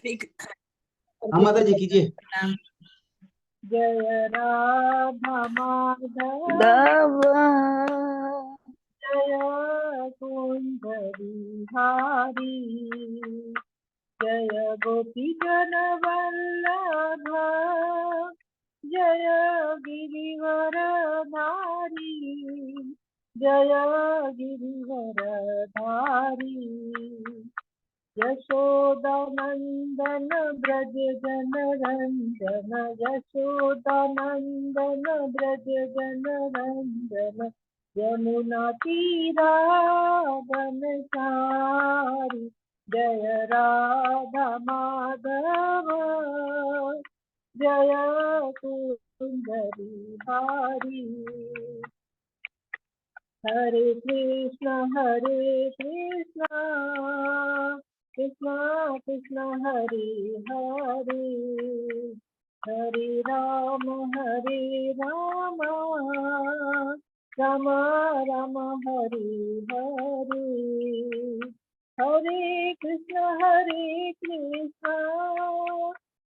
हाँ माता जी कीजिए। जय राधा माधव जय कुंजरी हारी जय गोपी जन वल्लभ जय गिरिवर धारी जय गिरिवर धारी यशोदानंदन ब्रज जन रंजन यशोदानंदन ब्रज जन रंजन यमुना तीरा बनचारी जय राधा माधव जय कुंजरी हारी हरे कृष्ण कृष्ण कृष्ण हरे हरे हरे राम राम राम हरे हरे हरे कृष्ण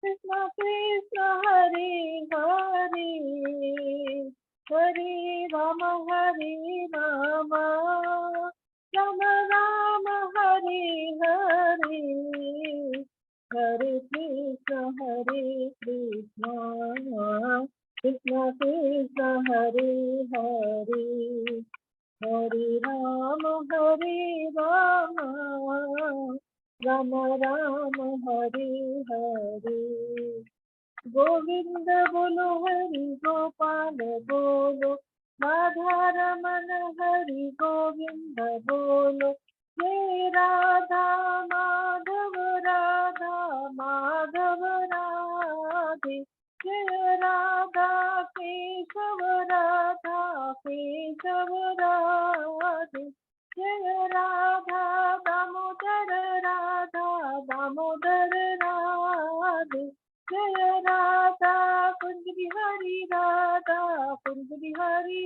कृष्ण कृष्ण हरे हरे हरे राम राम राम हरे हरे हरे कृष्ण कृष्ण कृष्ण हरे हरे हरे राम राम राम हरे हरे गोविंद बोलो हरि गोपाल बोलो राधा रमन हरि गोविंद बोलो जय राधा माधव राधे जय राधा केशव राधे जय राधा दामोदर राधे जय राधा कुंज बिहारी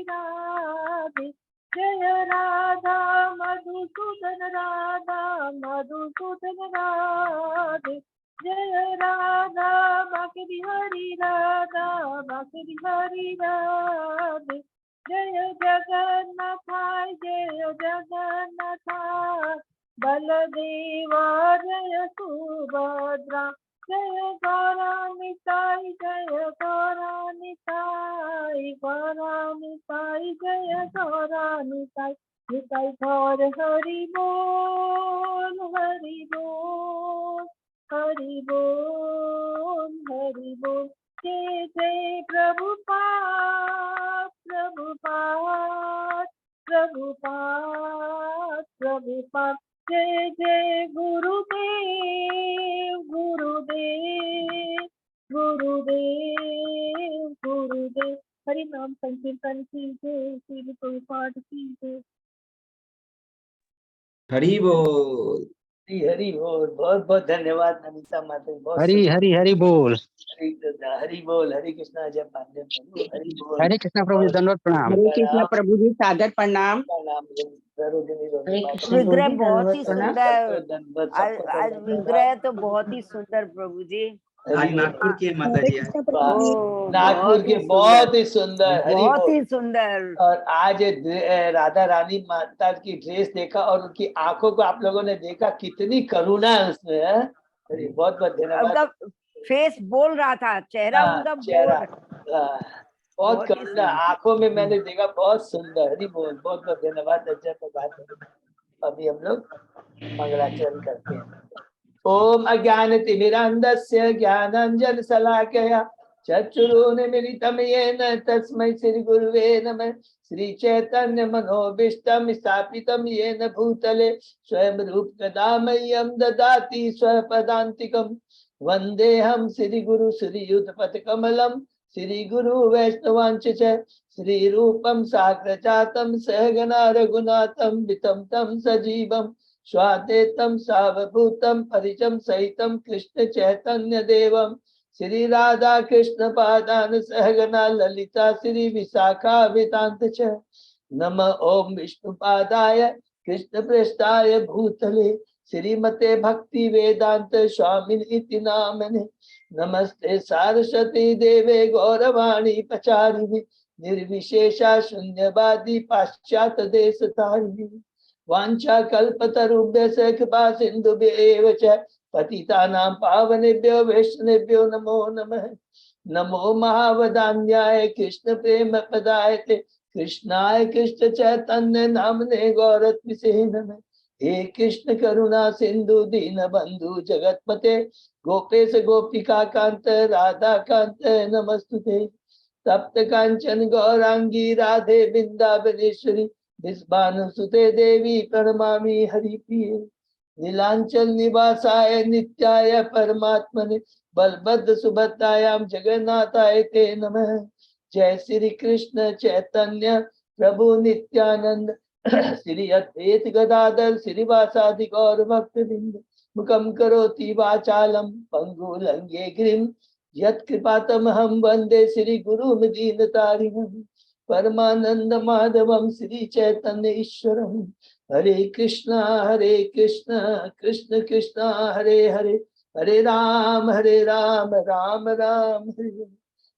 राधे जय राधा मधुसूदन राधे जय राधा बांके बिहारी राधे जय जगन्नाथ बलदेवा जय सुभद्रा जय गौरानिताई जय गौरानिताई जय गौरानिताई निताई गौर हरि बोल जय जय प्रभुपाद जय जय गुरुदेव हरि नाम संकीर्तन कीजिए श्री प्रभुपाद की जय हरि बोल। हरि बोल। बहुत बहुत धन्यवाद नमिता माता जी। हरी हरी हरी बोल। हरि बोल। हरे कृष्णा जय पांडे प्रभु। हरि बोल। हरे कृष्णा प्रभु जी, दंडवत प्रणाम। हरे कृष्ण प्रभु जी, सादर प्रणाम। विग्रह बहुत ही सुंदर। आज विग्रह तो बहुत ही सुंदर प्रभु जी। आज नागपुर के माता जी आए। नागपुर के बहुत ही सुंदर। बहुत ही सुंदर। और आज राधा रानी माता की ड्रेस देखा और उनकी आंखों को आप लोगों ने देखा, कितनी करुणा है उसमें। बहुत बहुत धन्यवाद। फेस बोल रहा था, चेहरा उनका बहुत करुणा आंखों में मैंने देखा, बहुत सुंदर। हरि बोल। बहुत बहुत धन्यवाद। अच्छा तो बात अभी हम लोग मंगलाचरण करते हैं। ओम अज्ञानतिमिरान्धस्य ज्ञानाञ्जनशलाकया चक्षुरुन्मीलितं येन तस्मै श्रीगुरुवे नमः। श्रीचैतन्यमनोभीष्टं स्थापितं येन भूतले स्वयं रूपकदा मह्यं ददाति स्वपदान्तिकं। वन्देऽहं श्रीगुरु श्रीयुतपथकमलं श्रीगुरु वैष्णवांश्च श्रीरूपं साग्रजातं सहगना रघुनाथं वितं तं सजीवं स्वाद्वैतं सावभूतं परिचं सहितं कृष्ण चैतन्य देवं श्री राधा कृष्ण पादान सहगना ललिता श्री विशाखाभितांत च। नमः ओम विष्णुपादाय कृष्ण पृष्ठाय भूतले श्रीमते भक्ति वेदांत स्वामिन इति नामने। नमस्ते सारस्वती देवे गौरवाणी प्रचारिणे। निर्विशेषा शून्यवादी पाश्चात्य देश तारिणी। वांछा कल्पतरुभ्यश्च कृपा सिन्धुभ्येव च पतितानां पावनेभ्यो वैष्णवेभ्यो नमो नमः। नमो महावदान्याय कृष्ण प्रेम पदायते कृष्णाय कृष्ण चैतन्य नामने गौरत्मिसे नमः। हे कृष्ण करुणा सिंधु दीन बंधु जगतपते गोपेश गोपिका कांत राधा कांत नमस्तुते। तप्त कांचन गौरांगी राधे वृंदावनेश्वरी विश्वानुसुते देवी प्रणमामि हरिप्रिये। नीलांचल निवासाय नित्याय परमात्मने बलभद्र सुभद्रायाम जगन्नाथाय ते नमः। जय श्री कृष्ण चैतन्य प्रभु नित्यानंद श्री अद्वैत गदाधर श्रीवासादि गौर भक्तवृंद। मुखम करोति वाचालम पंगुलंघे गिरिम यत्कृपातमहं वंदे श्री गुरुं दीनतारिणं। परमानंद माधवम श्री चैतन्य ईश्वरम। हरे कृष्णा कृष्ण कृष्णा हरे हरे हरे राम राम राम हरे हरे।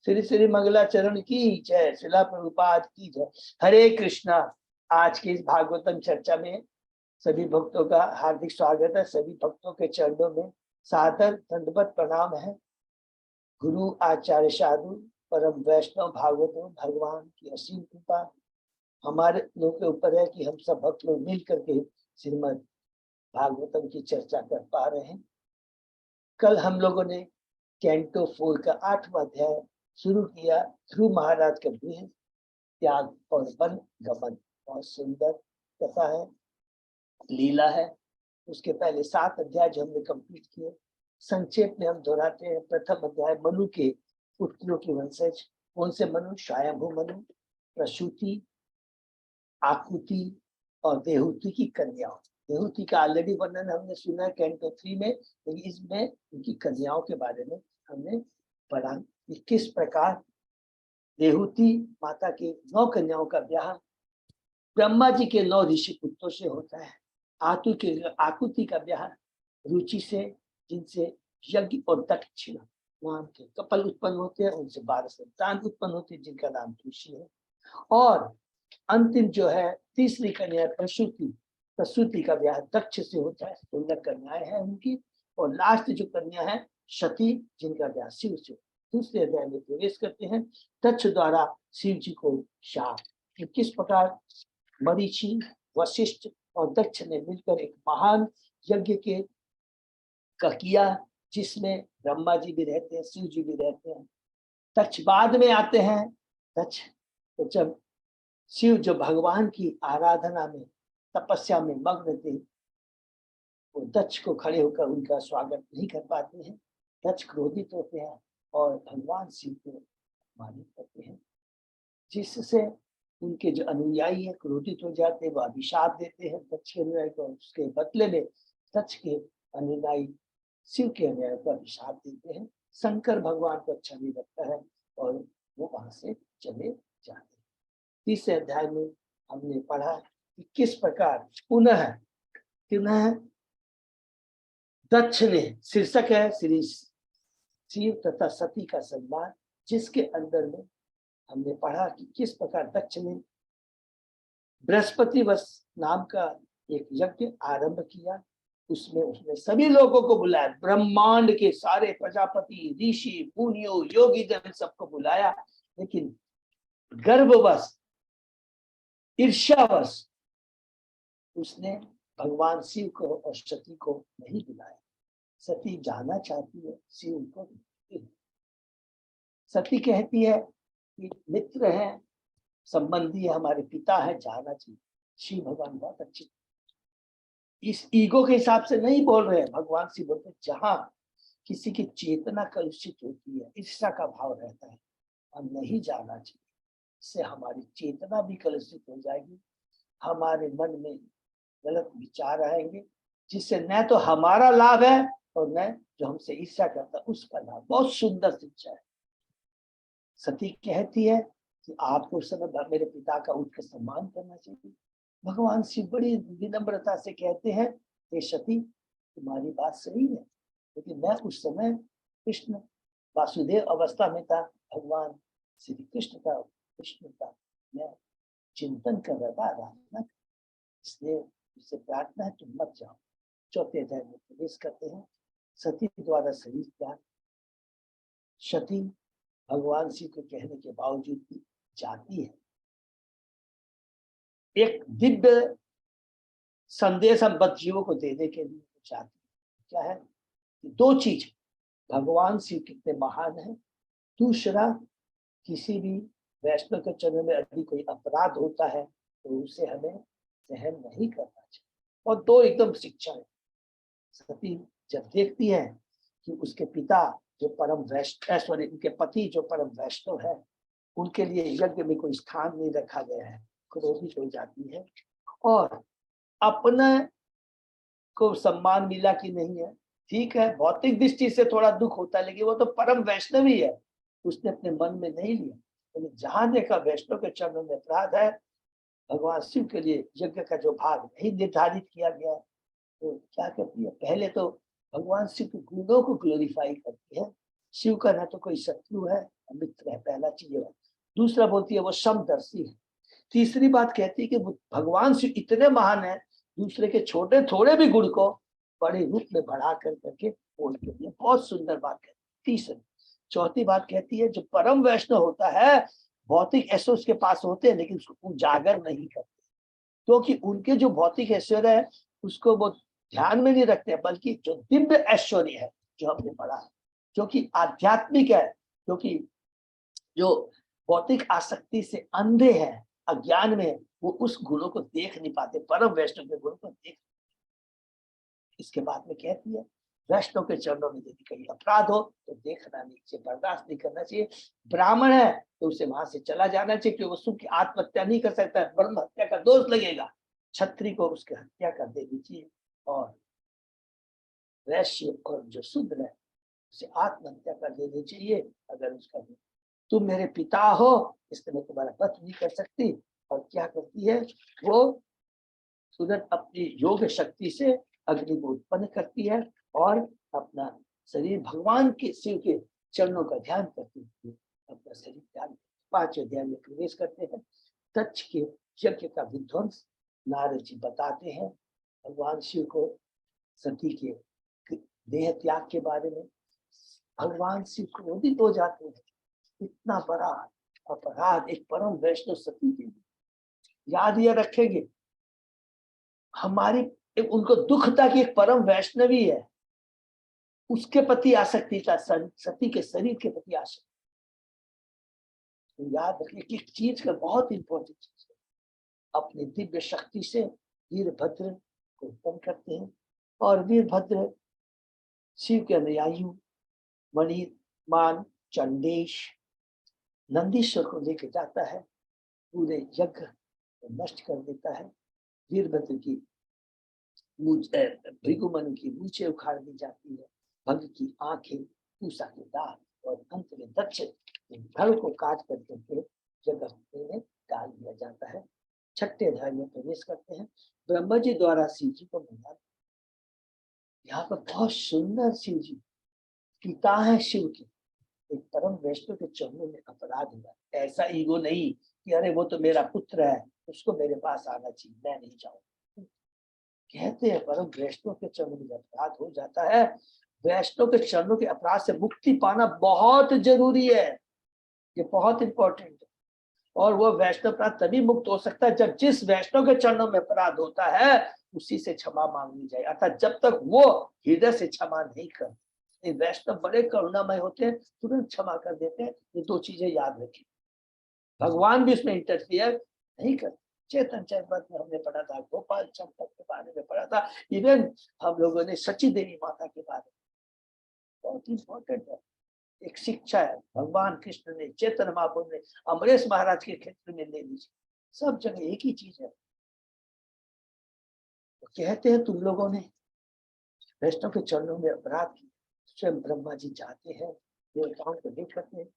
श्री श्री मंगलाचरण की जय। श्रीला प्रभुपाद की जय। हरे कृष्णा। आज की इस भागवतम चर्चा में सभी भक्तों का हार्दिक स्वागत है। सभी भक्तों के चरणों में सादर दंडवत प्रणाम है। गुरु आचार्य साधु परम वैष्णव भागवतों भगवान की असीम कृपा हमारे लोगों के ऊपर है कि हम सब भक्त लोग मिल करके श्रीमद् भागवतम की चर्चा कर पा रहे हैं। कल हम लोगों ने कैंटो 4 का 8वां अध्याय शुरू किया। ध्रुव महाराज का गृह त्याग और वन गमन। बहुत सुंदर कथा है, लीला है। उसके पहले 7 अध्याय जो हमने कंप्लीट किए, संक्षेप में हम दोहराते हैं। प्रथम अध्याय मनु के पुत्रों की वंशज। कौन से मनु? स्वयंभू मनु, प्रसूति, आकुति और देहूति की कन्याओं। देहूति का ऑलरेडी वर्णन हमने सुना कैंटो 3 में, लेकिन इसमें उनकी कन्याओं के बारे में हमने पढ़ा कि किस प्रकार देहूति माता की 9 कन्याओं का ब्याह ब्रह्मा जी के 9 ऋषि पुत्रों से होता है। आकुति का ब्याह रुचि से, जिनसे यज्ञ और दक्षिण नाम के कपल उत्पन्न होते हैं, उनसे 12 संतान उत्पन्न होते हैं जिनका नाम तुलसी है। और अंतिम जो है तीसरी कन्या प्रसूति का ब्याह दक्ष से होता है। सुंदर कन्याएं हैं उनकी। और लास्ट जो कन्या है सती, जिनका ब्याह शिव से। दूसरे अध्याय में प्रवेश करते हैं। दक्ष द्वारा शिव जी को शाप। किस प्रकार मरीचि, वशिष्ठ और दक्ष ने मिलकर एक महान यज्ञ का किया, जिसमें ब्रह्मा जी भी रहते हैं, शिव जी भी रहते हैं। दक्ष बाद में आते हैं। दक्ष तो जब शिव जो भगवान की आराधना में तपस्या में मग्न थे, वो दक्ष को खड़े होकर उनका स्वागत नहीं कर पाते हैं। दक्ष क्रोधित होते हैं और भगवान शिव को मानित करते हैं, जिससे उनके जो अनुयायी है क्रोधित हो जाते हैं। वो अभिशाप देते हैं दक्ष के अनुयायी को। उसके बदले में दक्ष के अनुयायी शिव के अनुयायी को अभिशाप देते हैं। शंकर भगवान को अच्छा नहीं लगता है और वो वहां से चले जाते हैं। तीसरे अध्याय में हमने पढ़ा कि किस प्रकार पुनः दक्ष ने, शीर्षक है श्री शिव तथा सती का सम्मान, जिसके अंदर में हमने पढ़ा कि किस प्रकार दक्ष ने बृहस्पति वश नाम का एक यज्ञ आरंभ किया। उसमें उसने सभी लोगों को बुलाया, ब्रह्मांड के सारे प्रजापति, ऋषि, मुनियों, योगी जन सबको बुलाया। लेकिन गर्ववश, ईर्ष्यावश उसने भगवान शिव को और सती को नहीं बुलाया। सती जाना चाहती है, शिव उनको सती कहती है कि मित्र है, संबंधी है, हमारे पिता है, जाना चाहिए। शिव भगवान बहुत अच्छे, इस ईगो के हिसाब से नहीं बोल रहे हैं। भगवान शिव बोलते जहां किसी की चेतना कलुषित होती है, ईर्ष्या का भाव रहता है, हम नहीं जाना चाहिए। इससे हमारी चेतना भी कलुषित हो जाएगी, हमारे मन में गलत विचार आएंगे, जिससे न तो हमारा लाभ है और न जो हमसे ईर्ष्या करता है उसका लाभ। बहुत सुंदर शिक्षा है। सती कहती है कि आपको उस समय मेरे पिता का उठ कर सम्मान करना चाहिए। भगवान शिव बड़ी विनम्रता से कहते हैं, हे सती, तुम्हारी बात सही है, लेकिन मैं उस समय कृष्ण वासुदेव अवस्था में था, भगवान श्री कृष्ण का कृष्ण का मैं चिंतन कर रहा था, आराधना, इसलिए उससे प्रार्थना है तुम मत जाओ। चौथे अध्याय में प्रवेश करते हैं। सती द्वारा शरीर त्याग। सती भगवान शिव के कहने के बावजूद भी जाती है। एक दिव्य संदेश हम बच्चियों को देने के लिए चाहती है। क्या है? दो चीज, भगवान शिव कितने महान है, दूसरा किसी भी वैष्णव के चरण में यदि कोई अपराध होता है तो उसे हमें सहन नहीं करना चाहिए। और दो एकदम शिक्षा है। सती जब देखती है कि उसके पिता जो परम वैष्णव, सॉरी उनके पति जो परम वैष्णव है, उनके लिए यज्ञ में कोई स्थान नहीं रखा गया है, क्रोधित हो जाती है। और अपने को सम्मान मिला कि नहीं है, ठीक है, भौतिक दृष्टि से थोड़ा दुख होता है, लेकिन वो तो परम वैष्णव ही है, उसने अपने मन में नहीं लिया। लेकिन जहां देखा वैष्णव के चरणों में अपराध है, भगवान शिव के लिए यज्ञ का जो भाग नहीं निर्धारित किया गया, तो क्या करती है? पहले तो भगवान शिव के गुणों को ग्लोरीफाई करती है। शिव का ना तो कोई शत्रु है, मित्र है, पहला चीज है। दूसरा बोलती है वो समदर्शी है। तीसरी बात कहती है कि भगवान शिव इतने महान है, दूसरे के छोटे थोड़े भी गुण को बड़े रूप में बढ़ा कर करके बोलते हैं। बहुत सुंदर बात कहती है। तीसरी चौथी बात कहती है, जो परम वैष्णव होता है, भौतिक ऐश्वर्य उसके पास होते हैं, लेकिन उसको उजागर नहीं करते, क्योंकि उनके जो भौतिक ऐश्वर्य है उसको वो ध्यान में नहीं रखते, बल्कि जो दिव्य ऐश्वर्य है जो हमने पढ़ा है, जो कि आध्यात्मिक है, क्योंकि जो भौतिक आसक्ति से अंधे हैं, अज्ञान में, वो उस गुणों को देख नहीं पाते, परम वैष्णव के गुणों को देख। इसके बाद में कहती है, वैष्णव के चरणों में यदि कहीं अपराध हो तो देखना नहीं चाहिए, बर्दाश्त नहीं करना चाहिए। ब्राह्मण है तो उसे वहां से चला जाना चाहिए, क्योंकि वो सुख की आत्महत्या नहीं कर सकता, ब्रह्म हत्या का दोष लगेगा। क्षत्रिय को उसकी हत्या कर देनी चाहिए, और वैश्य और जो शूद्र है उसे आत्महत्या कर देनी चाहिए। अगर उसका तुम मेरे पिता हो इसलिए मैं तुम्हारा वध नहीं कर सकती। और क्या करती है वो? तुरंत अपनी योग शक्ति से अग्नि को उत्पन्न करती है और अपना शरीर भगवान के शिव के चरणों का ध्यान करती है, अपना शरीर ध्यान। 5वें अध्याय में प्रवेश करते हैं। दक्ष के यज्ञ का विध्वंस नारद जी बताते हैं भगवान शिव को सती के देह त्याग के बारे में। भगवान शिव क्रोधित हो जाते हैं, इतना बड़ा अपराध एक परम वैष्णव सती के लिए। याद ये रखेंगे, हमारी उनको दुख था कि एक परम वैष्णवी है, उसके प्रति आसक्ति था, सती के शरीर के प्रति आसक्ति। तो याद रखिए कि एक चीज का बहुत इंपॉर्टेंट चीज है, अपनी दिव्य शक्ति से वीरभद्र को उत्पन्न करते हैं, और वीरभद्र शिव के अनुयायी मणिमान चंडेश नंदीश्वर को लेकर जाता है, पूरे यज्ञ को नष्ट कर देता है। वीरभद्र की भृगुमन की मूछें उखाड़ दी जाती है, भग की आंखें, पूसा के दांत, और अंत में दक्ष धड़ को काट करके जगह में डाल दिया जाता है। 6ठे अध्याय में प्रवेश करते हैं। ब्रह्मा जी द्वारा शिव जी को मिला। यहाँ पर बहुत सुंदर शिव जी पिता है शिव के, एक परम वैष्णव के चरणों में अपराध हुआ। ऐसा ईगो नहीं कि अरे वो तो मेरा पुत्र है, उसको मेरे पास आना चाहिए, मैं नहीं जाऊँ। कहते हैं परम वैष्णव के चरणों में अपराध हो जाता है, वैष्णव के चरणों के अपराध से मुक्ति पाना बहुत जरूरी है, ये बहुत इंपॉर्टेंट है। और वो वैष्णव अपराध तभी मुक्त हो सकता है जब जिस वैष्णव के चरणों में अपराध होता है उसी से क्षमा मांगनी जाए, अर्थात जब तक वो हृदय से क्षमा नहीं करते। वैष्णव बड़े करुणामय होते हैं, तुरंत क्षमा कर देते हैं। ये दो चीजें याद रखिए, भगवान भी इसमें इंटरफियर नहीं करते। चेतन चैतन्य में हमने पढ़ा था, गोपाल चंपक के बारे में पढ़ा था, इवन हम लोगों ने सची देवी माता के बारे में, बहुत इंपॉर्टेंट है, एक शिक्षा है। भगवान कृष्ण ने, चैतन्य महाप्रभु ने, अमरेश महाराज के क्षेत्र में ले लीजिए, सब जगह एक ही चीज है। तो कहते हैं तुम लोगों ने वैष्णव के चरणों में अपराध किया। स्वयं ब्रह्मा जी जाते हैं, देवताओं को देख करते हैं,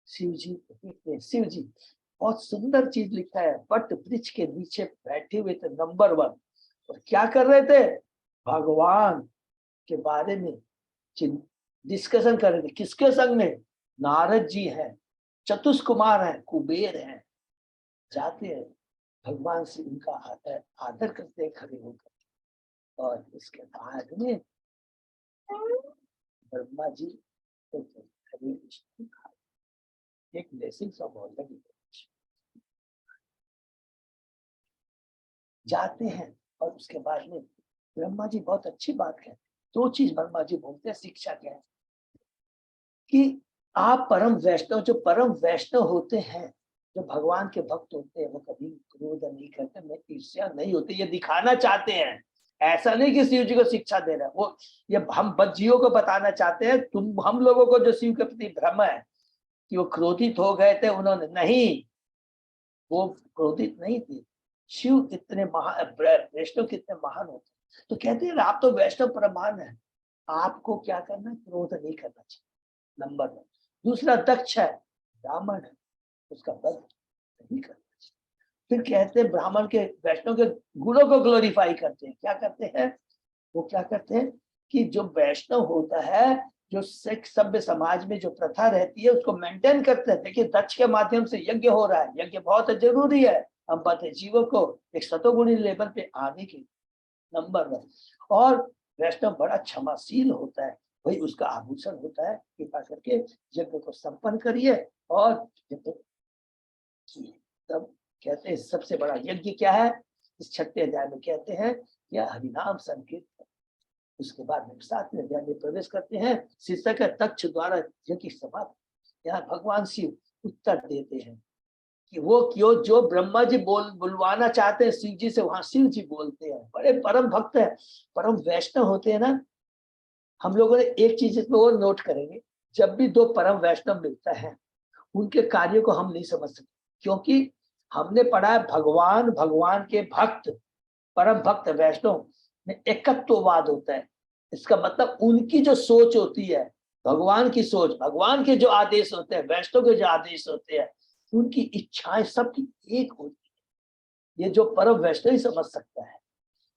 शिव जी को देखते हैं। शिव जी बहुत सुंदर चीज लिखा है, वट वृक्ष के नीचे बैठे हुए थे नंबर 1, और क्या कर रहे थे? भगवान के बारे में डिस्कशन कर रहे थे। किसके संग में? नारद जी हैं, चतुष्कुमार हैं, कुबेर हैं। जाते हैं, भगवान से उनका आदर करते हैं खड़े होकर, और इसके बाद में ब्रह्मा जी तो हरे कृष्ण एक ब्लेसिंग सब और लगी जाते हैं। और उसके बाद में ब्रह्मा जी बहुत अच्छी बात कहते हैं। दो चीज ब्रह्मा जी बोलते हैं, शिक्षा क्या है कि आप परम वैष्णव, जो परम वैष्णव होते हैं, जो भगवान के भक्त होते हैं, वो कभी क्रोध नहीं करते, में ईर्ष्या नहीं होती। ये दिखाना चाहते हैं, ऐसा नहीं कि शिव जी को शिक्षा दे रहे हैं, वो ये हम बच्चियों को बताना चाहते हैं। तुम हम लोगों को जो शिव के प्रति भ्रम है कि वो क्रोधित हो गए थे, उन्होंने नहीं, वो क्रोधित नहीं थे। शिव कितने महान, वैष्णव कितने महान होते हैं। तो कहते हैं आप तो वैष्णव परमान है, आपको क्या करना है? क्रोध नहीं करना चाहिए, नंबर 1। दूसरा, दक्ष है, ब्राह्मण है, उसका वध नहीं करना चाहिए। फिर कहते हैं ब्राह्मण के, वैष्णव के गुणों को ग्लोरीफाई करते हैं। क्या करते हैं वो? क्या करते हैं कि जो वैष्णव होता है, जो सिख सभ्य समाज में जो प्रथा रहती है, उसको मेंटेन करते हैं। देखिए दक्ष के माध्यम से यज्ञ हो रहा है, यज्ञ बहुत जरूरी है हम पते जीवों को एक सतोगुणी लेवल पे आने के, नंबर 1। और वैष्णव बड़ा क्षमाशील होता है, वही उसका आभूषण होता है। कृपा करके यज्ञ को संपन्न करिए और तब कहते हैं सबसे बड़ा यज्ञ क्या है? इस 6ठे अध्याय में कहते हैं यह हरिनाम संकीर्तन। उसके बाद में 7वें अध्याय में प्रवेश करते हैं, शीर्षक है तक्ष द्वारा यज्ञ समाप्त। यहाँ भगवान शिव उत्तर देते हैं कि वो क्यों, जो ब्रह्मा जी बुलवाना चाहते हैं शिव जी से, वहां शिव जी बोलते हैं। बड़े परम भक्त है, परम वैष्णव होते हैं ना। हम लोगों ने एक चीज इसमें और नोट करेंगे, जब भी दो परम वैष्णव मिलता है, उनके कार्यों को हम नहीं समझ सकते, क्योंकि हमने पढ़ा है भगवान के भक्त, परम भक्त वैष्णव में एकत्ववाद होता है। इसका मतलब उनकी जो सोच होती है, भगवान की सोच, भगवान के जो आदेश होते हैं, वैष्णव के जो आदेश होते हैं, उनकी इच्छाएं सबकी एक होती है। ये जो परम वैष्णव ही समझ सकता है।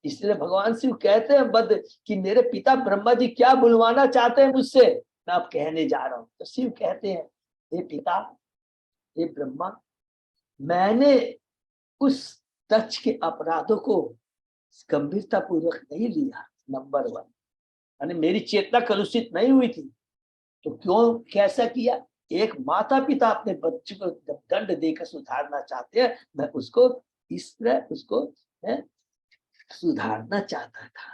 इसलिए भगवान शिव कहते हैं बद कि मेरे पिता ब्रह्मा जी क्या बुलवाना चाहते हैं मुझसे, मैं अब कहने जा रहा हूं। तो शिव कहते हैं, हे पिता, हे ब्रह्मा, मैंने उस दक्ष के अपराधों को गंभीरता पूर्वक नहीं लिया, नंबर 1। यानी मेरी चेतना कलुषित नहीं हुई थी। तो क्यों, कैसा किया? एक माता पिता अपने बच्चे को दंड देकर सुधारना चाहते हैं, मैं उसको इस तरह उसको सुधारना चाहता था।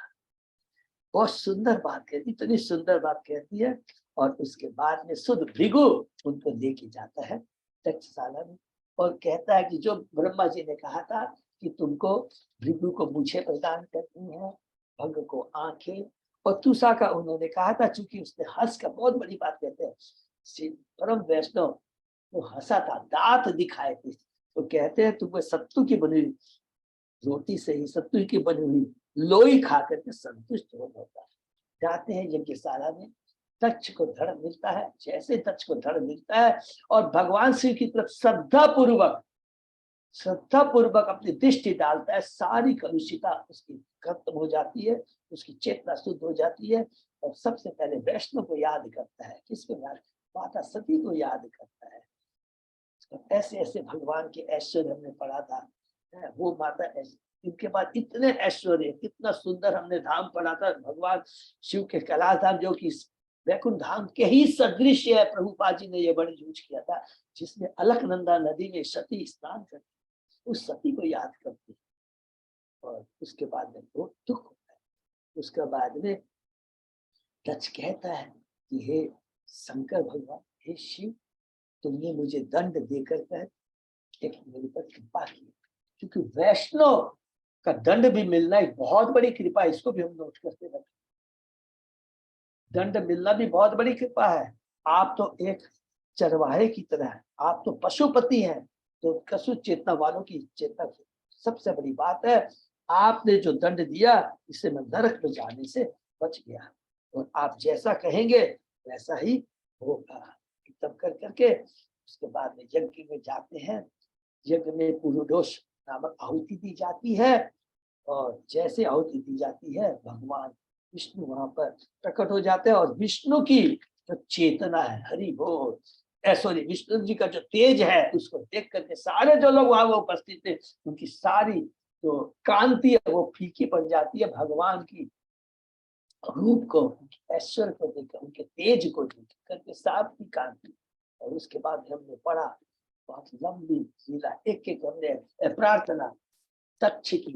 बहुत सुंदर बात कहती, इतनी सुंदर बात कहती है। और उसके बाद में शुद्ध भृगु उनको लेके जाता है तक्षशाला में, और कहता है कि जो ब्रह्मा जी ने कहा था कि तुमको भृगु को मूछें प्रदान करनी है, भंग को आंखें, और तुषा का उन्होंने कहा था, चूंकि उसने हंस का, बहुत बड़ी बात कहते हैं परम वैष्णव, वो हंसा था, दांत दिखाए थे। तो कहते हैं तुम्हें सत्तू की बनी हुई रोटी से ही, सत्तू की बनी हुई लोई खा करके संतुष्ट हो जाता है। जाते हैं यज्ञशाला में, दक्ष को धड़ मिलता है। जैसे दक्ष को धड़ मिलता है और भगवान शिव की तरफ श्रद्धा पूर्वक अपनी दृष्टि डालता है, सारी कलुषिता उसकी खत्म हो जाती है, उसकी चेतना शुद्ध हो जाती है। और सबसे पहले वैष्णव को याद करता है। किसको याद? माता सती को याद करता है। ऐसे ऐसे भगवान के ऐश्वर्य हमने पढ़ा था, वो माता ऐसे, इनके बाद इतने ऐश्वर्य, कितना सुंदर हमने धाम पढ़ा था, भगवान शिव के कैलाश धाम, जो कि वैकुंठ धाम के ही सदृश है। प्रभुपाद जी ने ये बड़ी यूज किया था, जिसमें अलकनंदा नदी में सती स्नान करती, उस सती को याद करती। और उसके बाद में बहुत दुख होता है। उसके बाद में दक्ष कहता है कि हे शंकर भगवान, हे शिव, तुमने मुझे दंड देकर कर एक मेरे पर कृपा की, क्योंकि वैष्णव का दंड भी मिलना एक बहुत बड़ी कृपा है। इसको भी हम नोट करते हैं, दंड मिलना भी बहुत बड़ी कृपा है। आप तो एक चरवाहे की तरह है, आप तो पशुपति हैं, तो कशु चेतना वालों की चेतना सबसे बड़ी बात है। आपने जो दंड दिया, इससे मैं नरक में जाने से बच गया, और आप जैसा कहेंगे वैसा ही होगा। तब कर करके उसके बाद में यज्ञ में जाते हैं। यज्ञ में पुरुडोष नामक आहुति दी जाती है, और जैसे आहुति दी जाती है, भगवान विष्णु वहां पर प्रकट हो जाते हैं और विष्णु की जो चेतना है, हरि बोल, सॉरी, विष्णु जी का जो तेज है उसको देख करके सारे जो लोग वहां उपस्थित थे उनकी सारी जो कांति है वो फीकी पड़ जाती है। भगवान की रूप को, उनके ऐश्वर्य को देखकर, उनके तेज को देख करके सारी कांति। और उसके बाद हमने पढ़ा बहुत लंबी लीला, एक एक हमने प्रार्थना तच्छ की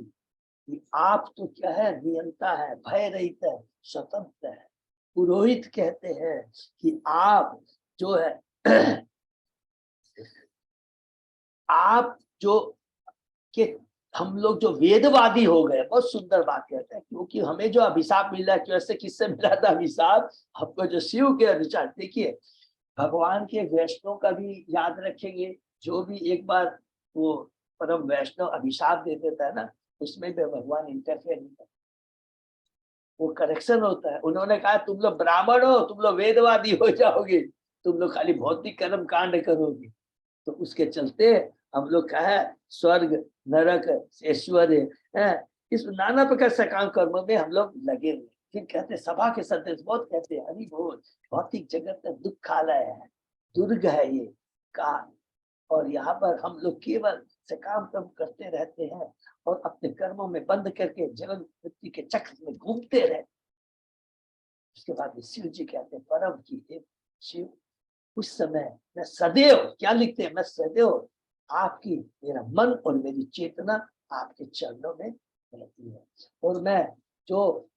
कि आप तो क्या है, नियंता है, भय रहित है, स्वतंत्र है। पुरोहित कहते हैं कि आप जो है आप जो कि हम लोग जो वेदवादी हो गए, बहुत सुंदर बात कहते हैं, क्योंकि हमें जो अभिशाप मिला, कैसे किससे मिला था अभिशाप, हमको जो शिव के अनुसार, देखिए भगवान के वैष्णव का भी याद रखेंगे, जो भी एक बार वो परम वैष्णव अभिशाप दे देता है ना, उसमें भी भगवान इंटरफेयर नहीं करता, वो करेक्शन होता है। उन्होंने कहा तुम लोग ब्राह्मण हो, तुम लोग वेदवादी हो जाओगे, तुम लोग खाली भौतिक कर्म कांड करोगे। तो उसके चलते हम लोग का है स्वर्ग नरक ऐश्वर्य इस नाना प्रकार से काम कर्मों में हम लोग लगे हुए। फिर कहते सभा के सदस्य बहुत कहते हैं हरि बोल, भौतिक जगत में दुखालय है, दुर्ग है ये काल, और यहाँ पर हम लोग केवल से काम कर्म करते रहते हैं और अपने कर्मों में बंद करके जीवन मृत्यु के चक्र में घूमते रहते। उसके बाद शिव जी कहते हैं परम की शिव, उस समय मैं सदैव, क्या लिखते हैं, मैं सदैव आपकी, मेरा मन और मेरी चेतना आपके चरणों में रहती है, और मैं जो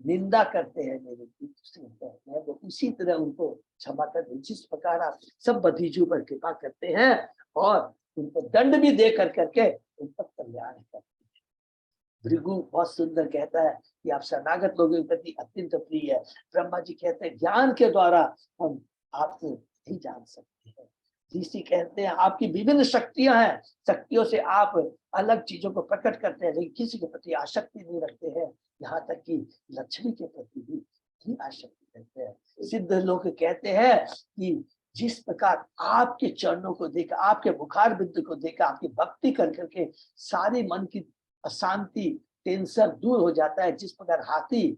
निंदा करते हैं मेरे मैं वो उसी तरह उनको क्षमा कर दूं, जिस प्रकार आप सब बधीजों पर कृपा करते हैं और उनको दंड भी दे करके उन पर कल्याण करते हैं। भृगु बहुत सुंदर कहता है कि आप शरणागत लोगों के प्रति अत्यंत प्रिय है। ब्रह्मा जी कहते हैं ज्ञान के द्वारा हम आपको नहीं जान सकते हैं। ऋषि कहते हैं आपकी विभिन्न शक्तियां हैं, शक्तियों से आप अलग चीजों को प्रकट करते हैं, लेकिन किसी के प्रति आसक्ति नहीं रखते हैं, यहाँ तक कि लक्ष्मी के प्रति भी आसक्ति रखते हैं। सिद्ध लोग कहते हैं कि जिस प्रकार आपके चरणों को देखा, आपके बुखार बिंदु को देखा, आपकी भक्ति कर करके सारी मन की अशांति टेंशन दूर हो जाता है, जिस प्रकार हाथी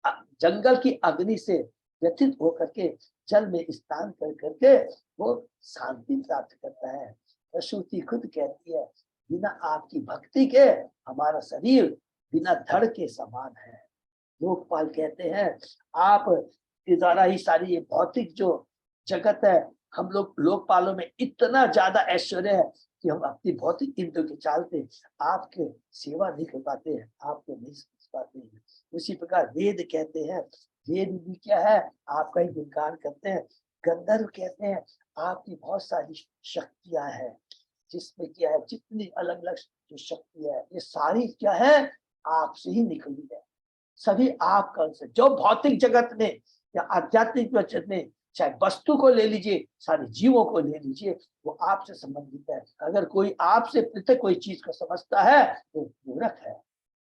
जंगल की अग्नि से व्यथित होकर के जल में स्नान कर करके वो शांति प्राप्त करता है। प्रसूति खुद कहती है बिना आपकी भक्ति के हमारा शरीर बिना धड़ के समान है। लोकपाल कहते हैं आप के द्वारा ही सारी ये भौतिक जो जगत है, हम लोग लोकपालों में इतना ज्यादा ऐश्वर्य है कि हम अपनी भौतिक इंद्रियों के चलते आपके सेवा नहीं कर पाते हैं, आपको नहीं समझ पाते हैं। उसी प्रकार वेद कहते हैं, वेद भी क्या है, आपका ही गुणगान करते हैं। गंधर्व कहते हैं आपकी बहुत सारी शक्तियां हैं, जिसमें क्या है जितनी अलग अलग जो शक्ति है ये सारी क्या है आपसे ही निकली है, सभी आपका अंश है। जो भौतिक जगत में या आध्यात्मिक जगत में, चाहे वस्तु को ले लीजिए, सारे जीवों को ले लीजिए, वो आपसे संबंधित है। अगर कोई आपसे पृथक कोई चीज को समझता है तो मूर्ख है।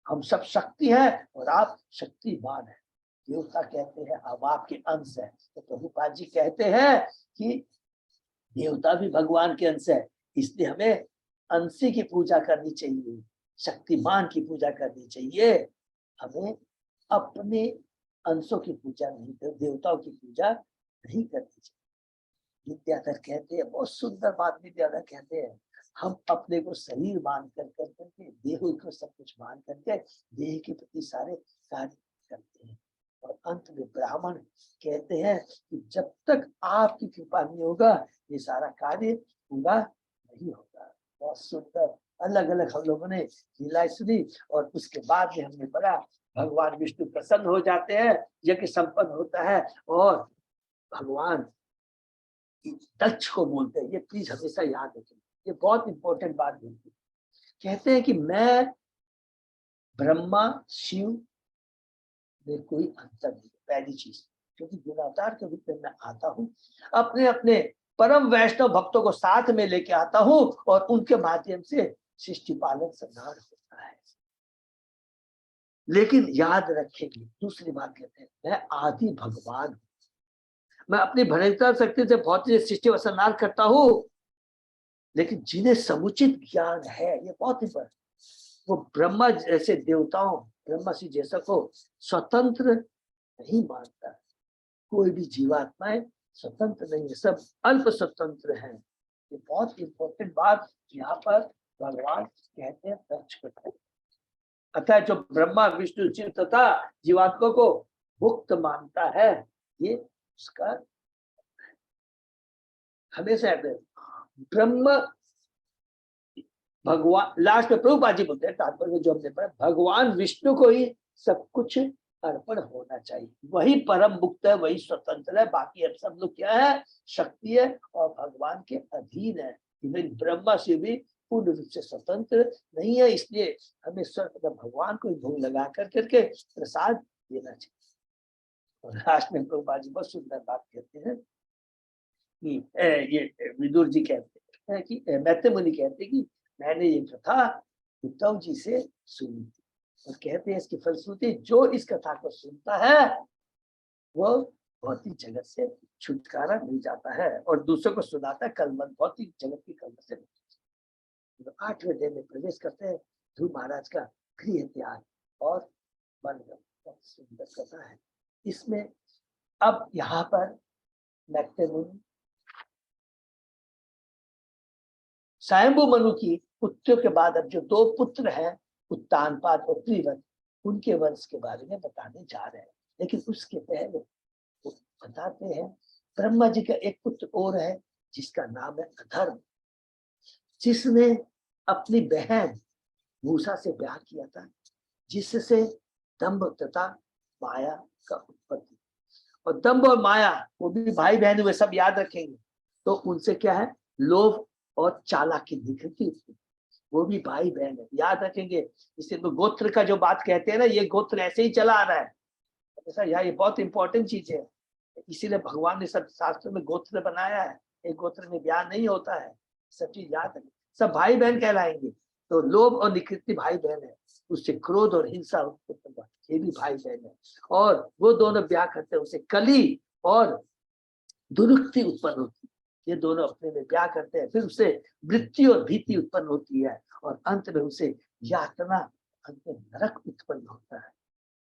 हम सब शक्ति है और आप शक्तिमान है। देवता कहते हैं अब आपके अंश है, तो प्रभुपाद जी कहते हैं कि देवता भी भगवान के अंश है, इसलिए हमें अंशी की पूजा करनी चाहिए, शक्तिमान की पूजा करनी चाहिए। हमें अपने अंशों की पूजा नहीं, देवताओं की पूजा नहीं करनी चाहिए। विद्याधर कहते हैं, बहुत सुंदर बात विद्याधर कहते हैं, हम अपने को शरीर मान करके देह को सब कुछ मान करके देह के प्रति सारे कार्य करते हैं। और अंत में ब्राह्मण कहते हैं कि जब तक आपकी कृपा नहीं होगा ये सारा कार्य पूरा नहीं होगा। बहुत सुंदर अलग अलग हम लोगों ने लीला सुनी, और उसके बाद में हमने पढ़ा भगवान विष्णु प्रसन्न हो जाते हैं, यज्ञ संपन्न होता है और भगवान दक्ष को बोलते हैं, ये प्लीज हमेशा याद रखें, ये बहुत इंपॉर्टेंट बात बोलती है। कहते हैं कि मैं ब्रह्मा शिव में कोई अंतर नहीं, पहली चीज, क्योंकि गुणावतार के रूप में मैं आता हूँ, अपने अपने परम वैष्णव भक्तों को साथ में लेके आता हूँ और उनके माध्यम से सृष्टि पालन संहार होता है। लेकिन याद रखेंगे दूसरी बात, कहते हैं मैं आदि भगवान हूँ, मैं अपनी भयंकर शक्ति से भौतिक सृष्टि व संहार करता हूँ, लेकिन जिन्हें समुचित ज्ञान है, ये बहुत ही बड़ा, वो ब्रह्मा जैसे देवताओं, ब्रह्मा जी जैसा को स्वतंत्र नहीं मानता। कोई भी जीवात्माएं स्वतंत्र नहीं है, सब अल्प स्वतंत्र हैं। ये बहुत इंपॉर्टेंट बात यहाँ पर भगवान कहते हैं, दर्ज करते हैं। अतः जो ब्रह्मा विष्णु शिव तथा जीवात्मा को मुक्त मानता है, ये उसका हमेशा ब्रह्म भगवान, लास्ट में प्रभुपाद जी बोलते हैं तात्पर्य जो हमने पढ़ा, भगवान विष्णु को ही सब कुछ अर्पण होना चाहिए। वही परम मुक्त है, वही स्वतंत्र है। बाकी अब सब लोग क्या है, शक्ति है और भगवान के अधीन है। इवन ब्रह्मा से भी पूर्ण रूप से स्वतंत्र नहीं है, इसलिए हमें सर्वदा भगवान को भोग लगा करके प्रसाद देना चाहिए। और लास्ट में प्रभुपाद जी बहुत सुंदर बात कहते हैं कि ये विदुर जी कहते हैं कि मैत्रेय मुनि कहते हैं कि मैंने ये कथा उद्धव जी से सुनी थी, और कहते हैं इसकी फलश्रुति जो इस कथा को सुनता है वो भौतिक जगत से छुटकारा मिल जाता है और दूसरों को सुनाता है कलमल, भौतिक जगत की कलमल से। तो 8वें दिन में प्रवेश करते हैं ध्रुव महाराज का गृह त्याग और वनगमन। बहुत सुंदर कथा है। इसमें अब यहाँ पर मैत्रेय मुनि स्वयंभू मनु की पुत्रों के बाद अब जो 2 पुत्र हैं उत्तानपाद और प्रीवत, उनके वंश के बारे में बताने जा रहे हैं। लेकिन उसके पहले वो बताते हैं ब्रह्मा जी का एक पुत्र और है जिसका नाम है अधर्म, जिसने अपनी बहन मूसा से ब्याह किया था, जिससे दंभ तथा माया का उत्पत्ति। और दंभ और माया वो भी भाई बहन हुए, सब याद रखेंगे। तो उनसे क्या है, लोभ और चालाकी निकलती थी, वो भी भाई बहन है, याद रखेंगे। इसे तो गोत्र का जो बात कहते हैं ना, ये गोत्र ऐसे ही चला आ रहा है ऐसा, ये बहुत इंपॉर्टेंट चीज है। इसीलिए भगवान ने सब शास्त्रों में गोत्र बनाया है। एक गोत्र में ब्याह नहीं होता है, सब चीज याद रखें। सब भाई बहन कहलाएंगे। तो लोभ और निकृति भाई बहन है, उससे क्रोध और हिंसा उत्पन्न हुआ, ये भी भाई बहन है। और वो दोनों ब्याह करते हैं, उसे कली और दुरुक्ति उत्पन्न होती है। ये दोनों अपने में ब्याह करते हैं, फिर उससे मृत्यु और भीति उत्पन्न होती है और अंत में उसे यातना, अंत में नरक उत्पन्न होता है।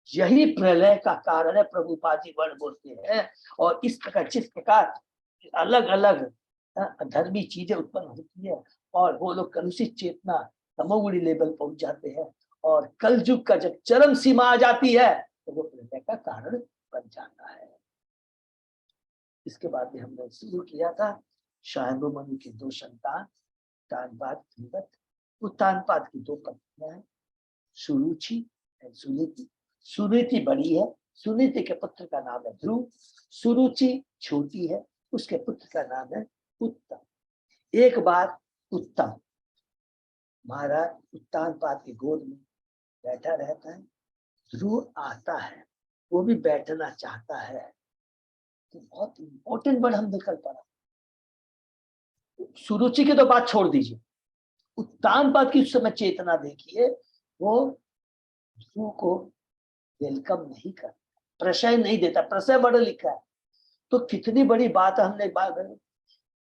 यही प्रलय का कारण है, प्रभुपाद जी वर्ण बोलते हैं। और इस प्रकार जिस प्रकार अलग अलग धर्मी चीजें उत्पन्न होती है और वो लोग कलुषित चेतना तमोगुणी लेवल पहुंच जाते हैं और कलयुग का जब चरम सीमा आ जाती है तो वो प्रलय का कारण बन जाता है। इसके बाद में हमने शुरू किया था स्वयंभू मनु के 2 संतान उत्तानपाद प्रीवत। उत्तानपाद की 2 पत्नियां हैं, सुरुचि और सुनीति। सुनीति बड़ी है, सुनीति के पुत्र का नाम है ध्रुव। सुरुचि छोटी है, उसके पुत्र का नाम है उत्तम। एक बार उत्तम महाराज उत्तानपाद की गोद में बैठा रहता है, ध्रुव आता है, वो भी बैठना चाहता है। तो बहुत इंपॉर्टेंट वर्ड हमने कल पढ़ा। सुरुचि की तो बात छोड़ दीजिए, उत्तानपाद की उस समय चेतना देखिए, वो ध्रुव को वेलकम नहीं करता, प्रशय नहीं देता। प्रशय बड़ा लिखा है, तो कितनी बड़ी बात है। हमने बात,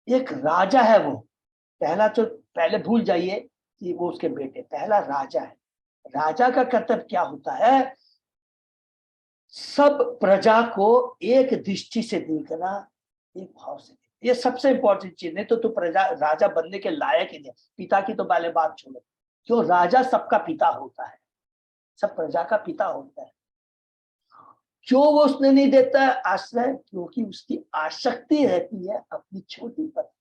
एक राजा है वो, पहला तो पहले भूल जाइए कि वो उसके बेटे, पहला राजा है। राजा का कर्तव्य क्या होता है, सब प्रजा को एक दृष्टि से देखना, एक भाव से देखना। ये सबसे इंपॉर्टेंट चीज। नहीं तो प्रजा राजा बनने के लायक ही नहीं। पिता की तो पहले बात छोड़ो, क्यों राजा सबका पिता होता है, सब प्रजा का पिता होता है। क्यों वो उसने नहीं देता है आश्रय, क्योंकि उसकी आसक्ति रहती है अपनी छोटी पर,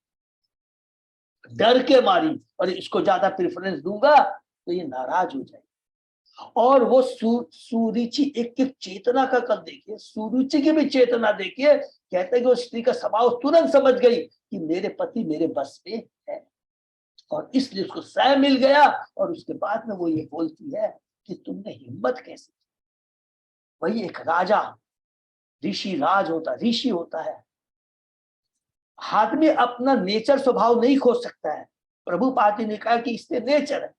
डर के मारी, और इसको ज्यादा प्रेफरेंस दूंगा तो ये नाराज हो जाएगा। और वो सुरुचि एक एक चेतना का कल देखिए, सुरुचि की भी चेतना देखिए। कहते हैं कि वो स्त्री का स्वभाव तुरंत समझ गई कि मेरे पति मेरे बस में है, और इसलिए उसको सह मिल गया। और उसके बाद में वो ये बोलती है कि तुमने हिम्मत कैसे। वही एक राजा ऋषि राज होता, ऋषि होता है। आदमी अपना नेचर स्वभाव नहीं खो सकता है। प्रभुपाद जी ने कहा कि इससे नेचर है,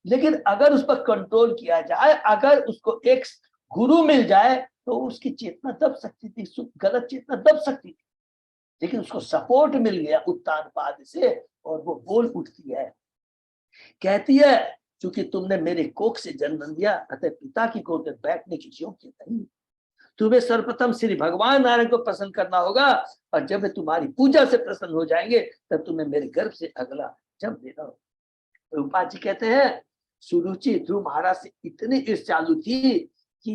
लेकिन अगर उस पर कंट्रोल किया जाए, अगर उसको एक गुरु मिल जाए तो उसकी चेतना दब सकती थी, गलत चेतना दब सकती थी। लेकिन उसको सपोर्ट मिल गया उत्तानपाद से और वो बोल उठती है, कहती है क्योंकि तुमने मेरे कोख से जन्म दिया, अतः पिता की गोद में बैठने की योग्य नहीं। तुम्हें सर्वप्रथम श्री भगवान नारायण को प्रसन्न करना होगा, और जब वे तुम्हारी पूजा से प्रसन्न हो जाएंगे तब तुम्हें मेरे गर्भ से अगला जन्म देना होगा। प्रभुपाद जी कहते हैं सुरुचि ध्रुव महाराज से इतनी ईर्ष्यालु थी कि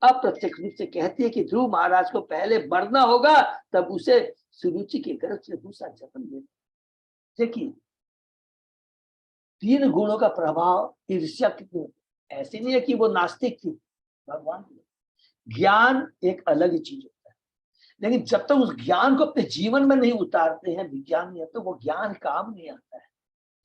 अप्रत्यक्ष रूप से कहती है कि ध्रुव महाराज को पहले मरना होगा तब उसे सुरुचि के गर्भ से दूसरा जन्म देना। देखिए 3 गुणों का प्रभाव ईर्ष्या कितनी, ऐसे नहीं है कि वो नास्तिक थी, भगवान ज्ञान एक अलग ही चीज होता है, लेकिन जब तक उस ज्ञान को अपने जीवन में नहीं उतारते हैं विज्ञान नहीं, तो वो ज्ञान काम नहीं आता है।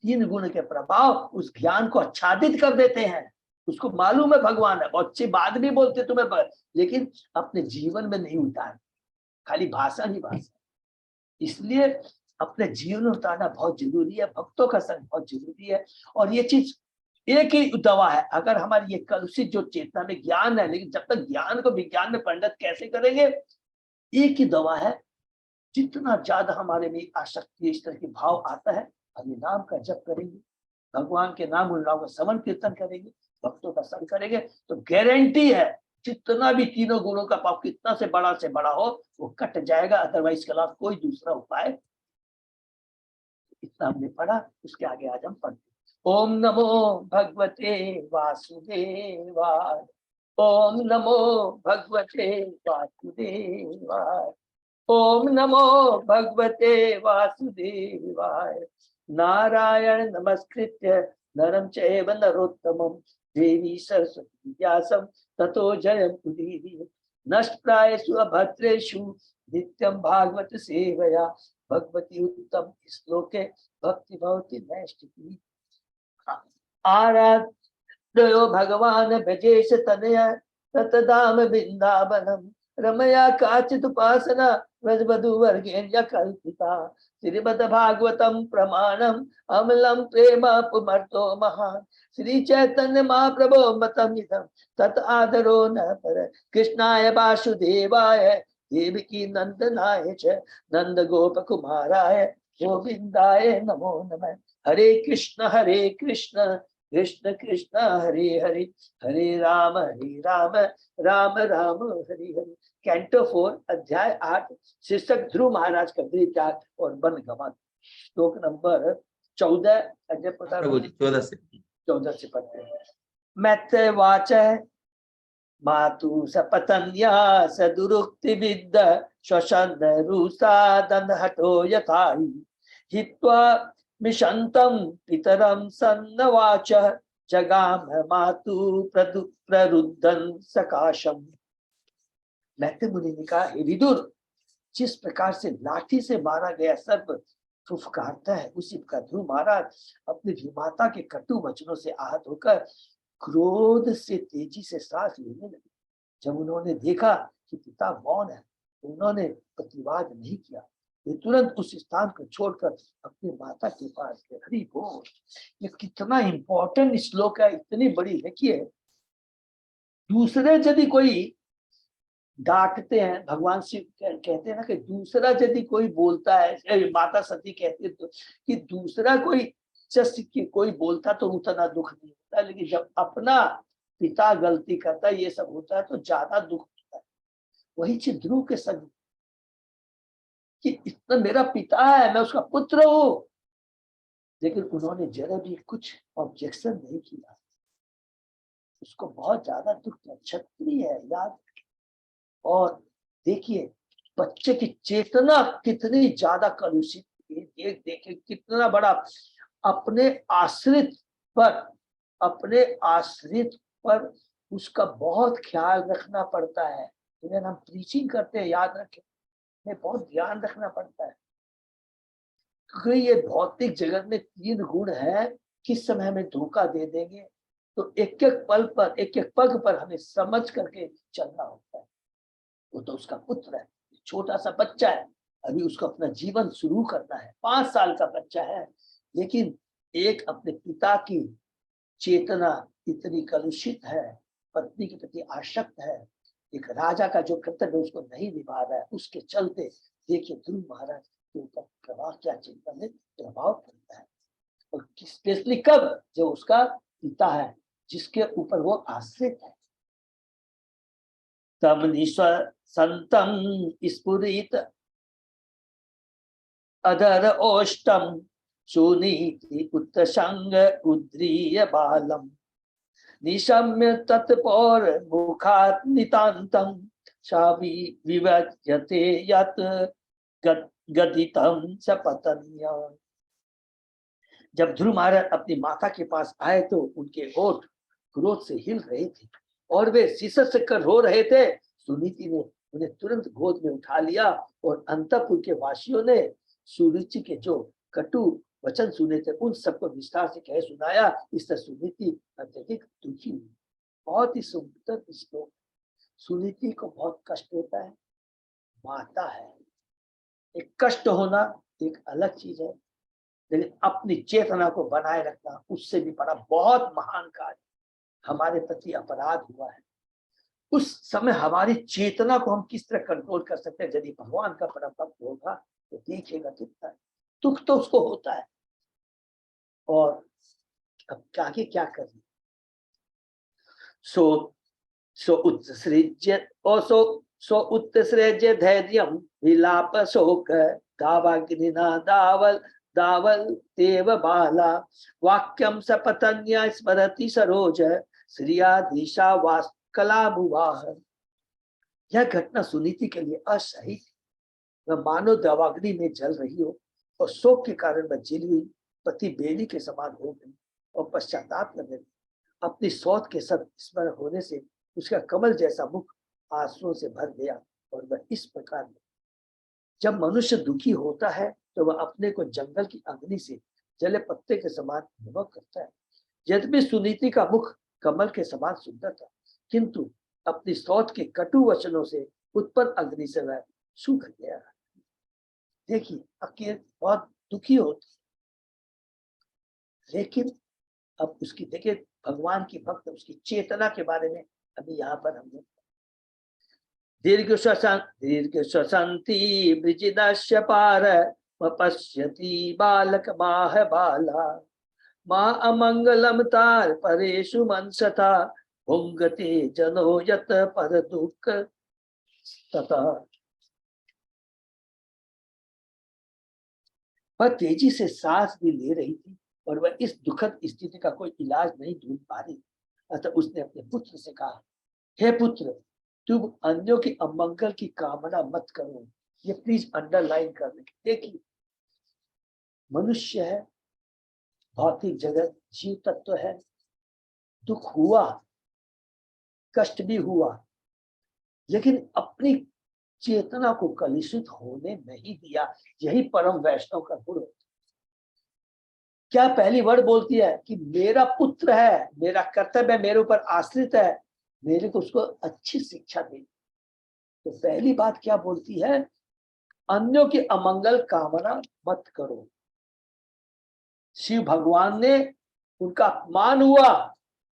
3 गुण के प्रभाव उस ज्ञान को आच्छादित कर देते हैं। उसको मालूम है भगवान है, बहुत अच्छी बात भी बोलते तुम्हें पर, लेकिन अपने जीवन में नहीं उतारते, खाली भाषा ही भाषा। इसलिए अपने जीवन में उतारना बहुत जरूरी है, भक्तों का संग बहुत जरूरी है। और ये चीज एक ही दवा है, अगर हमारी ये कलुषित जो चेतना में ज्ञान है, लेकिन जब तक ज्ञान को विज्ञान में परिणत कैसे करेंगे, एक ही दवा है, जितना ज्यादा हमारे में आसक्ति इस तरह के भाव आता है, हम नाम का जप करेंगे, भगवान के नाम उन नाम का श्रवण कीर्तन करेंगे, भक्तों का संग करेंगे, तो गारंटी है जितना भी 3 गुणों का पाप कितना से बड़ा हो वो कट जाएगा। अदरवाइज के अलावा कोई दूसरा उपाय। इतना हमने पढ़ा, उसके आगे आज हम पढ़ते। ओम नमो भगवते वासुदेवाय, ओम नमो भगवते वासुदेवाय, ओम नमो भगवते वासुदेवाय। नारायण नमस्कृत्य नरं चैव नरोत्तमं देवी सरस्वती व्यासं ततो जयमुदीरये। नष्टप्रायेषु अभद्रेषु नित्यं भागवत सेवया भगवती उत्तम श्लोके भक्ति भवति नैष्ठिकी। आराध्यो भगवान भजेश तनया ततधाम वृंदावनम रमया काचिदुपासना व्रजवधूवर्गेण्य कल्पिता। श्रीमद्भागवतं प्रमाणम् अमलं प्रेमापुमर्तो महान्। श्री चैतन्य महाप्रभो मतमिदं तत् आदरो न पर। कृष्णाय वासुदेवाय देवकी नंदनाय च नंद गोप कुमाराय गोविंदाय नमो नमः। हरे कृष्ण कृष्ण कृष्ण हरे हरे, हरे राम राम राम हरे हरे। कैंटो 4 अध्याय 8 शीर्षक ध्रुव महाराज का गृहत्याग और वन गमन। श्लोक नंबर 14 अध्याय प्रभु जी 14 से पढ़ते हैं। मैत्रेय वाच मातु सपतन्या सदुरुक्ति विद्ध श्वसन रुषा दंडहतो यथाहि हित्वा मिशन्तं पितरं सन्नवाच जगाम मातु प्ररुद्धं सकाशम। मैत्रेय मुनि ने कहा, हे विदुर, जिस प्रकार से लाठी से मारा गया सर्प फुफकारता है, उसी प्रकार ध्रुव महाराज अपनी माता के कटु वचनों से आहत होकर क्रोध से तेजी से सांस लेने लगे। जब उन्होंने देखा कि पिता मौन है तो उन्होंने प्रतिवाद नहीं किया। वे तुरंत उस स्थान को छोड़कर अपनी माता के पास गए। हरि बोल। ये कितना इंपॉर्टेंट श्लोक है, इतनी बड़ी लिखी है। दूसरे यदि कोई डांटते हैं, भगवान शिव कहते हैं ना कि दूसरा यदि कोई बोलता है, माता सती कहती है तो कि दूसरा कोई कोई बोलता तो उतना दुख नहीं होता, लेकिन जब अपना पिता गलती करता है ये सब होता है तो ज्यादा दुख होता है। वही चीज ध्रुव के संग कि इतना मेरा पिता है, मैं उसका पुत्र हूं, लेकिन उन्होंने जरा भी कुछ ऑब्जेक्शन नहीं किया। उसको बहुत ज्यादा दुख था। क्षत्रिय है, याद। और देखिए बच्चे की चेतना कितनी ज्यादा कलुषित, देखिए कितना बड़ा अपने आश्रित पर उसका बहुत ख्याल रखना पड़ता है। जिन्हें हम प्रीचिंग करते हैं, याद रखें, हमें बहुत ध्यान रखना पड़ता है, क्योंकि ये भौतिक जगत में 3 गुण है। किस समय हमें धोखा दे देंगे, तो एक एक पल पर, एक एक पग पर हमें समझ करके चलना होता है। वो तो उसका पुत्र है, छोटा सा बच्चा है, अभी उसको अपना जीवन शुरू करना है, 5 साल का बच्चा है, लेकिन एक अपने पिता की चेतना इतनी कलुषित है, पत्नी के प्रति आसक्त है, एक राजा का जो कर्तव्य उसको नहीं निभा रहा है, उसके चलते देखिए ध्रुव महाराज के ऊपर प्रभाव क्या चिंता में प्रभाव पड़ता है। और स्पेशली कब, जब उसका पिता है जिसके ऊपर वो आश्रित है। तम निश्वर संतम स्फुरित अधर ओष्टम सुनीति उत्संग उद्रीय बालम निशम्य तत्पौर मुखात नितांतम शावी विवज्यते यत गदितम सपतन्य। जब ध्रुव महाराज अपनी माता के पास आए तो उनके होठ क्रोध से हिल रहे थे और वे सिसक कर रो रहे थे। सुनीति ने उन्हें तुरंत गोद में उठा लिया और अंतपुर के वासियों ने सुरुचि के जो कटु वचन सुने थे उन सबको विस्तार से कह सुनाया। इससे सुनीति अत्यधिक दुखी हुई। बहुत ही सुंदर श्लोक। सुनीति को बहुत कष्ट होता है, माता है, एक कष्ट होना एक अलग चीज है, लेकिन अपनी चेतना को बनाए रखना उससे भी बड़ा बहुत महान कार्य। हमारे प्रति अपराध हुआ है, उस समय हमारी चेतना को हम किस तरह कंट्रोल कर सकते हैं। यदि भगवान का परम भक्त होगा तो देखिएगा कितना दुख तो उसको होता है। और अब आगे क्या करना। सो उत्सृज्य धैर्यं विलाप शोक दावाग्निना दावल देव बाला वाक्यम सपतन्या स्मरति सरोज श्रियाधीशा वास्कला मुवाह। यह घटना सुनीति के लिए असह्य थी। वह मानो दावाग्नि में जल रही हो और शोक के कारण वह जली हुई पति बेली के समान हो गई और पश्चाताप करने लगी। अपनी सौत के सब स्मरण होने से उसका कमल जैसा मुख आंसुओं से भर गया और वह इस प्रकार। जब मनुष्य दुखी होता है तो वह अपने को जंगल की अग्नि से जले पत्ते के समान अनुभव करता है। यद्यपि सुनीति का मुख कमल के समान सुंदर था, किंतु अपनी सौत के कटु वचनों से उत्पन्न अग्नि से वह सूख गया। देखिए अकेले बहुत दुखी होती, लेकिन अब उसकी देखिए भगवान की भक्त उसकी चेतना के बारे में अभी यहाँ पर हमने दीर्घ श्वसंती ब्रिजिदास्य पार पश्यति बालक माह बाला माँ अमंगलम तार परेशु मनसता भुंगते जनो यत पर दुख तथा। वह तेजी से सांस भी ले रही थी और वह इस दुखद स्थिति का कोई इलाज नहीं ढूंढ पा रही। अतः उसने अपने पुत्र से कहा, हे पुत्र, तुम अन्यों की अमंगल की कामना मत करो। ये प्लीज अंडरलाइन कर लें। देखिए मनुष्य है, भौतिक जगत जीव तत्व है, दुख हुआ, कष्ट भी हुआ, लेकिन अपनी चेतना को कलुषित होने नहीं दिया। यही परम वैष्णव का गुण होता है। क्या पहली वर्ड बोलती है कि मेरा पुत्र है, मेरा कर्तव्य है, मेरे ऊपर आश्रित है, मेरे को उसको अच्छी शिक्षा दे। तो पहली बात क्या बोलती है, अन्यों की अमंगल कामना मत करो। शिव भगवान ने उनका अपमान हुआ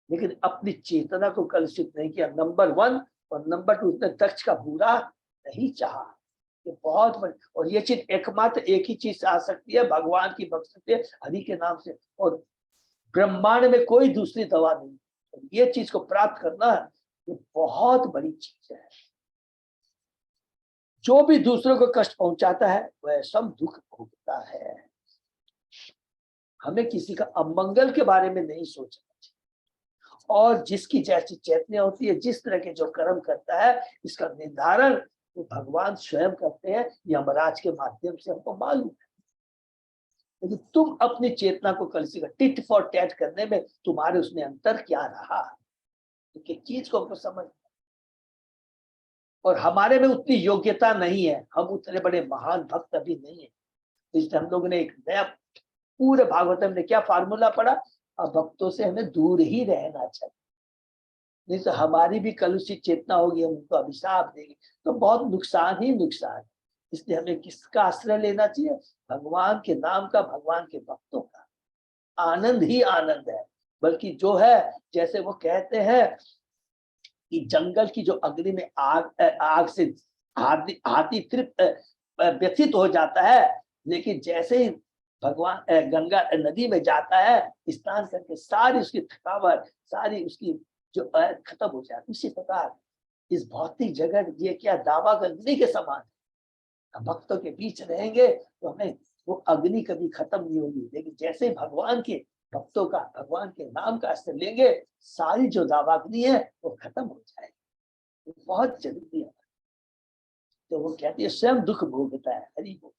लेकिन अपनी चेतना को कलुषित नहीं किया, नंबर 1। और नंबर 2, उसने दक्ष का बुरा नहीं चाहा। ये बहुत बड़ी, और ये चीज एकमात्र एक ही चीज आ सकती है, भगवान की भक्ति से, हरि के नाम से, और ब्रह्मांड में कोई दूसरी दवा नहीं। और ये चीज को प्राप्त करना ये बहुत बड़ी चीज है। जो भी दूसरों को कष्ट पहुंचाता है वह सब दुख भोगता है। हमें किसी का अमंगल के बारे में नहीं सोचना चाहिए। और जिसकी जैसी चैतन्य होती है, जिस तरह के जो कर्म करता है, इसका निर्धारण तो भगवान स्वयं करते हैं, यमराज के माध्यम से हमको मालूम है। लेकिन तुम अपनी चेतना को कलुषित टिट फॉर टैट करने में तुम्हारे उसमें अंतर क्या रहा, एक चीज को हमको समझ। और हमारे में उतनी योग्यता नहीं है, हम उतने बड़े महान भक्त अभी नहीं है। इसलिए हम लोगों ने एक नया पूरे भागवतम ने क्या फार्मूला पढ़ा, अब भक्तों से हमें दूर ही रहना चाहिए, नहीं तो हमारी भी कलुषित चेतना होगी, हम उनको अभिशाप देंगे तो बहुत नुकसान ही नुकसान है। इसलिए हमें किसका आश्रय लेना चाहिए, भगवान के नाम का, भगवान के भक्तों का। आनंद ही आनंद है। बल्कि जो है, जैसे वो कहते हैं कि जंगल की जो अग्नि में आग से हाथी तृप्त व्यथित हो जाता है, लेकिन जैसे ही भगवान गंगा नदी में जाता है, स्नान करके सारी उसकी थकावट, सारी उसकी जो खत्म हो जाती है। उसी प्रकार इस भौतिक जगत ये क्या दावा अग्नि के समान है। भक्तों के बीच रहेंगे तो हमें वो अग्नि कभी खत्म नहीं होगी, लेकिन जैसे भगवान के भक्तों का, भगवान के नाम का आश्रय लेंगे, सारी जो दावाग्नि है वो खत्म हो जाएगी। बहुत जरूरी है। तो वो कहती है स्वयं दुख भोगता है। हरि बोल।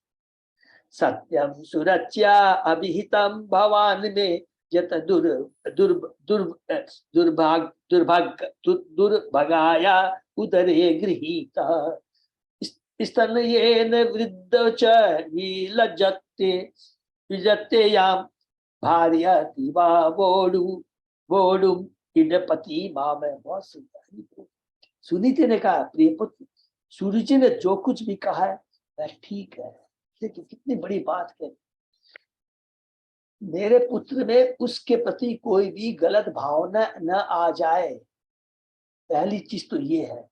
सत्यम सुरच्या अभिहितम भवान में यत दुर्भागाया उदरे गृहीत स्तनयेन वृद्ध च विलज्जते विजते याम भार्यति वा वोडुम इडपति मां में। बहुत सुंदर सुनीति ने कहा, प्रिय पुत्र सुरुचि ने जो कुछ भी कहा है वह ठीक है, लेकिन कितनी बड़ी बात है, मेरे पुत्र में उसके प्रति कोई भी गलत भावना न आ जाए। पहली चीज तो ये है।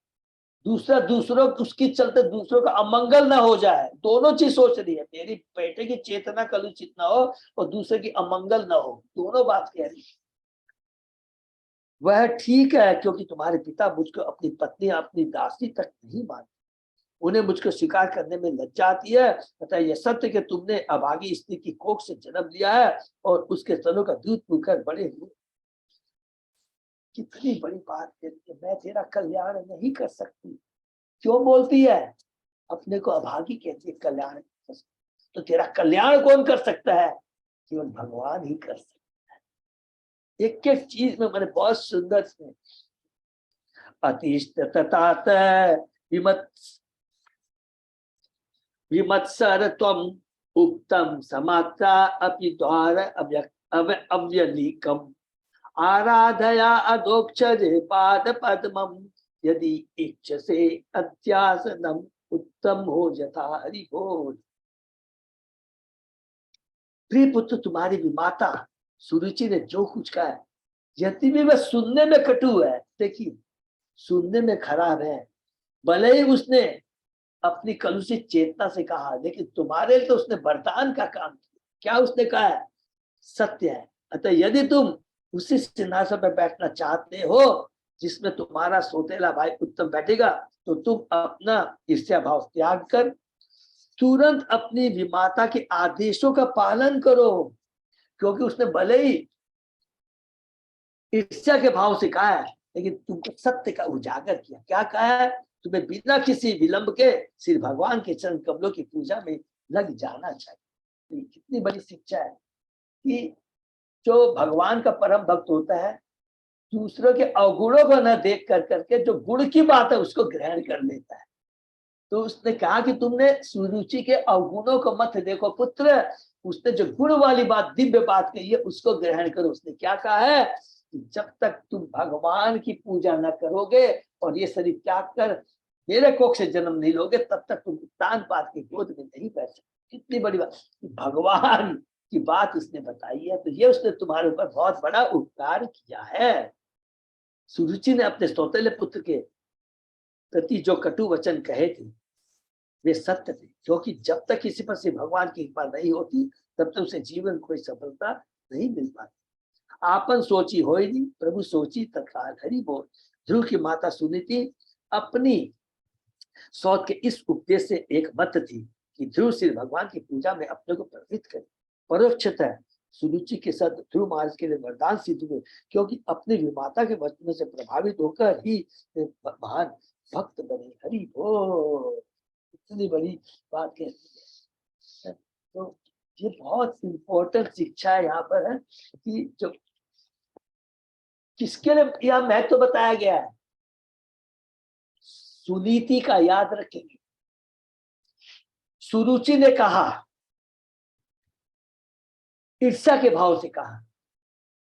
दूसरा, दूसरों उसकी चलते दूसरों का अमंगल ना हो जाए। दोनों चीज सोच रही है, मेरी बेटे की चेतना कलुषित ना हो और दूसरे की अमंगल ना हो, दोनों बात कह रही है। वह ठीक है, क्योंकि तुम्हारे पिता मुझको अपनी पत्नी, अपनी दासी तक नहीं मानते, उन्हें मुझको स्वीकार करने में लज्जा आती है। अतः यह सत्य कि तुमने अभागी स्त्री की कोख से जन्म लिया है और उसके स्तनों का दूध पीकर बड़े हुए। कितनी बड़ी बात है कि मैं तेरा कल्याण नहीं कर सकती। क्यों बोलती है? अपने को अभागी कहती है, कल्याण। तो तेरा कल्याण कौन कर सकता है? केवल भगवान ही कर सकता है। एक एक चीज में मैंने बहुत सुंदर से अतिष्ठ ततात विमत्सर त्वम उक्तम समात्रा अपि द्वार अव्यलीकम आराधया अधोक्षरे पाद पद्मम यदि इच्छसे अत्यासनम उत्तम हो यथा। हरि बोल। प्रिय पुत्र तुम्हारी विमाता सुरुचि ने जो कुछ कहा है, यदि भी वह सुनने में कटु है, देखिए सुनने में खराब है, भले ही उसने अपनी कलुषित चेतना से कहा, लेकिन तुम्हारे लिए तो उसने वरदान का काम किया। क्या उसने कहा है? सत्य है। अतः यदि तुम उसी सिंहासन पर बैठना चाहते हो जिसमें तुम्हारा सौतेला भाई उत्तम बैठेगा, तो तुम अपना ईर्ष्या भाव त्याग कर तुरंत अपनी विमाता के आदेशों का पालन करो। क्योंकि उसने भले ही ईर्ष्या के भाव से कहा है, लेकिन तुमको सत्य का उजागर किया। क्या कहा है? तुम्हें बिना किसी विलंब के श्री भगवान के चरण कमलों की पूजा में लग जाना चाहिए। कितनी बड़ी शिक्षा है कि जो भगवान का परम भक्त होता है, दूसरों के अवगुणों को न देख कर करके जो गुण की बात है उसको ग्रहण कर लेता है। तो उसने कहा कि तुमने सुरुचि के अवगुणों को मत देखो पुत्र, उसने जो गुण वाली बात, दिव्य बात कही है, उसको ग्रहण करो। उसने क्या कहा है कि जब तक तुम भगवान की पूजा न करोगे और ये शरीर त्याग कर मेरे कोख से जन्म नहीं लोगे, तब तक तुम तान पात की गोद में नहीं बैठ सकते। कितनी बड़ी बात, भगवान की बात उसने बताई है। तो ये उसने तुम्हारे ऊपर बहुत बड़ा उपकार किया है। सुरुचि ने अपने सौतेले पुत्र के प्रति जो कटु वचन कहे थे वे सत्य थे, क्योंकि जब तक किसी पर से भगवान की कृपा नहीं होती तब तक उसे जीवन कोई सफलता नहीं मिल पाती। आपन सोची होई नहीं, प्रभु सोची तत्काल। हरि बोल। ध्रुव की माता सुनीति अपनी सौत के इस उपदेश से एक मत थी कि ध्रुव श्री भगवान की पूजा में अपने को प्रवृत्त करे। परोक्षतः सुरुचि के साथ ध्रुव महाराज के लिए वरदान सिद्ध हुए, क्योंकि अपने विमाता के वचनों से प्रभावित होकर ही महान भक्त बने। हरि बोल। इतनी बड़ी बात कहती है। तो ये बहुत इंपॉर्टेंट शिक्षा है यहाँ पर है कि जो किसके लिए यह महत्व बताया गया है, सुनीति का याद रखेंगे। सुरुचि ने कहा, ईर्ष्या के भाव से कहा।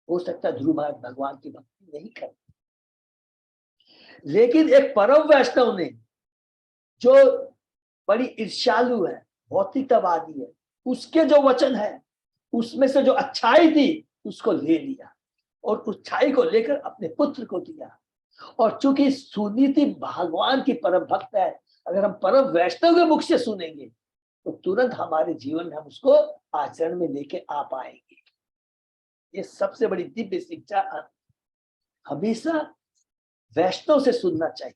हो सकता है ध्रुव महाराज भगवान की भक्ति नहीं करते, लेकिन एक परम वैष्णव ने जो बड़ी ईर्ष्यालु है, भौतिकवादी है, उसके जो वचन है उसमें से जो अच्छाई थी उसको ले लिया और उस अच्छाई को लेकर अपने पुत्र को दिया। और चूंकि सुनीति भगवान की परम भक्त है, अगर हम परम वैष्णव के मुख से सुनेंगे तो तुरंत हमारे जीवन में हम उसको आचरण में लेके आ पाएंगे। ये सबसे बड़ी दिव्य शिक्षा हमेशा वैष्णव से सुनना चाहिए।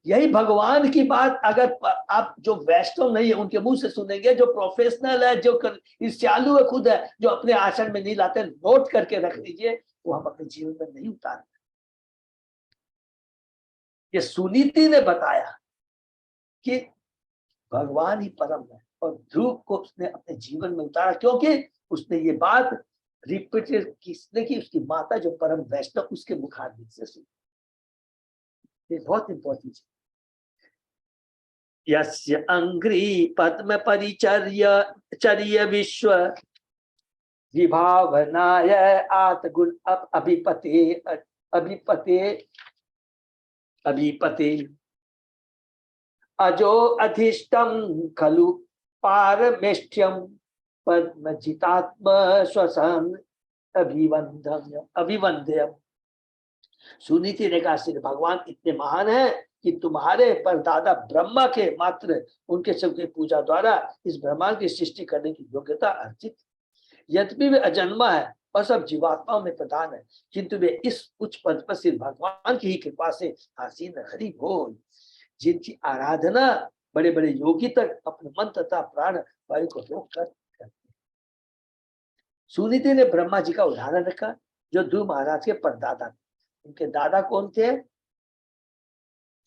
यही भगवान की बात अगर आप जो वैष्णव नहीं है उनके मुंह से सुनेंगे, जो प्रोफेशनल है, जो ईर्ष्यालु है खुद है, जो अपने आचरण में नहीं लाते, नोट करके रख लीजिए, वो हम अपने जीवन में नहीं उतारते। ये सुनीति ने बताया कि भगवान ही परम है और ध्रुव को उसने अपने जीवन में उतारा, क्योंकि उसने ये बात रिपीटेड किसने की, उसकी माता जो परम वैष्णव उसके मुखारबिंद से सुनी। ये बहुत इंपॉर्टेंट है। यस्य अंघ्रि पद्म परिचर्य विश्व विभावनाय आत्मगुण अभिपते अभिपते अभिपते अजो अधिष्टम खलु पारमेष्ठ्यम पद्मजितात्म श्वसन अभिवंद्यम। सुनीति ने कहा, श्री भगवान इतने महान है कि तुम्हारे परदादा ब्रह्मा के मात्र उनके सबके पूजा द्वारा इस ब्रह्मांड की सृष्टि करने की योग्यता अर्जित। यद्यपि वे अजन्मा है और सब जीवात्माओं में प्रधान है, किंतु वे इस उच्च पद पर श्री भगवान की ही कृपा से आसीन है। हरि बोल। जिनकी आराधना बड़े बड़े योगी तक अपने मन तथा प्राण वायु को रोक कर करते हैं। सुनीति ने ब्रह्मा जी का उदाहरण रखा जो ध्रुव महाराज के परदादा थे। उनके दादा कौन थे?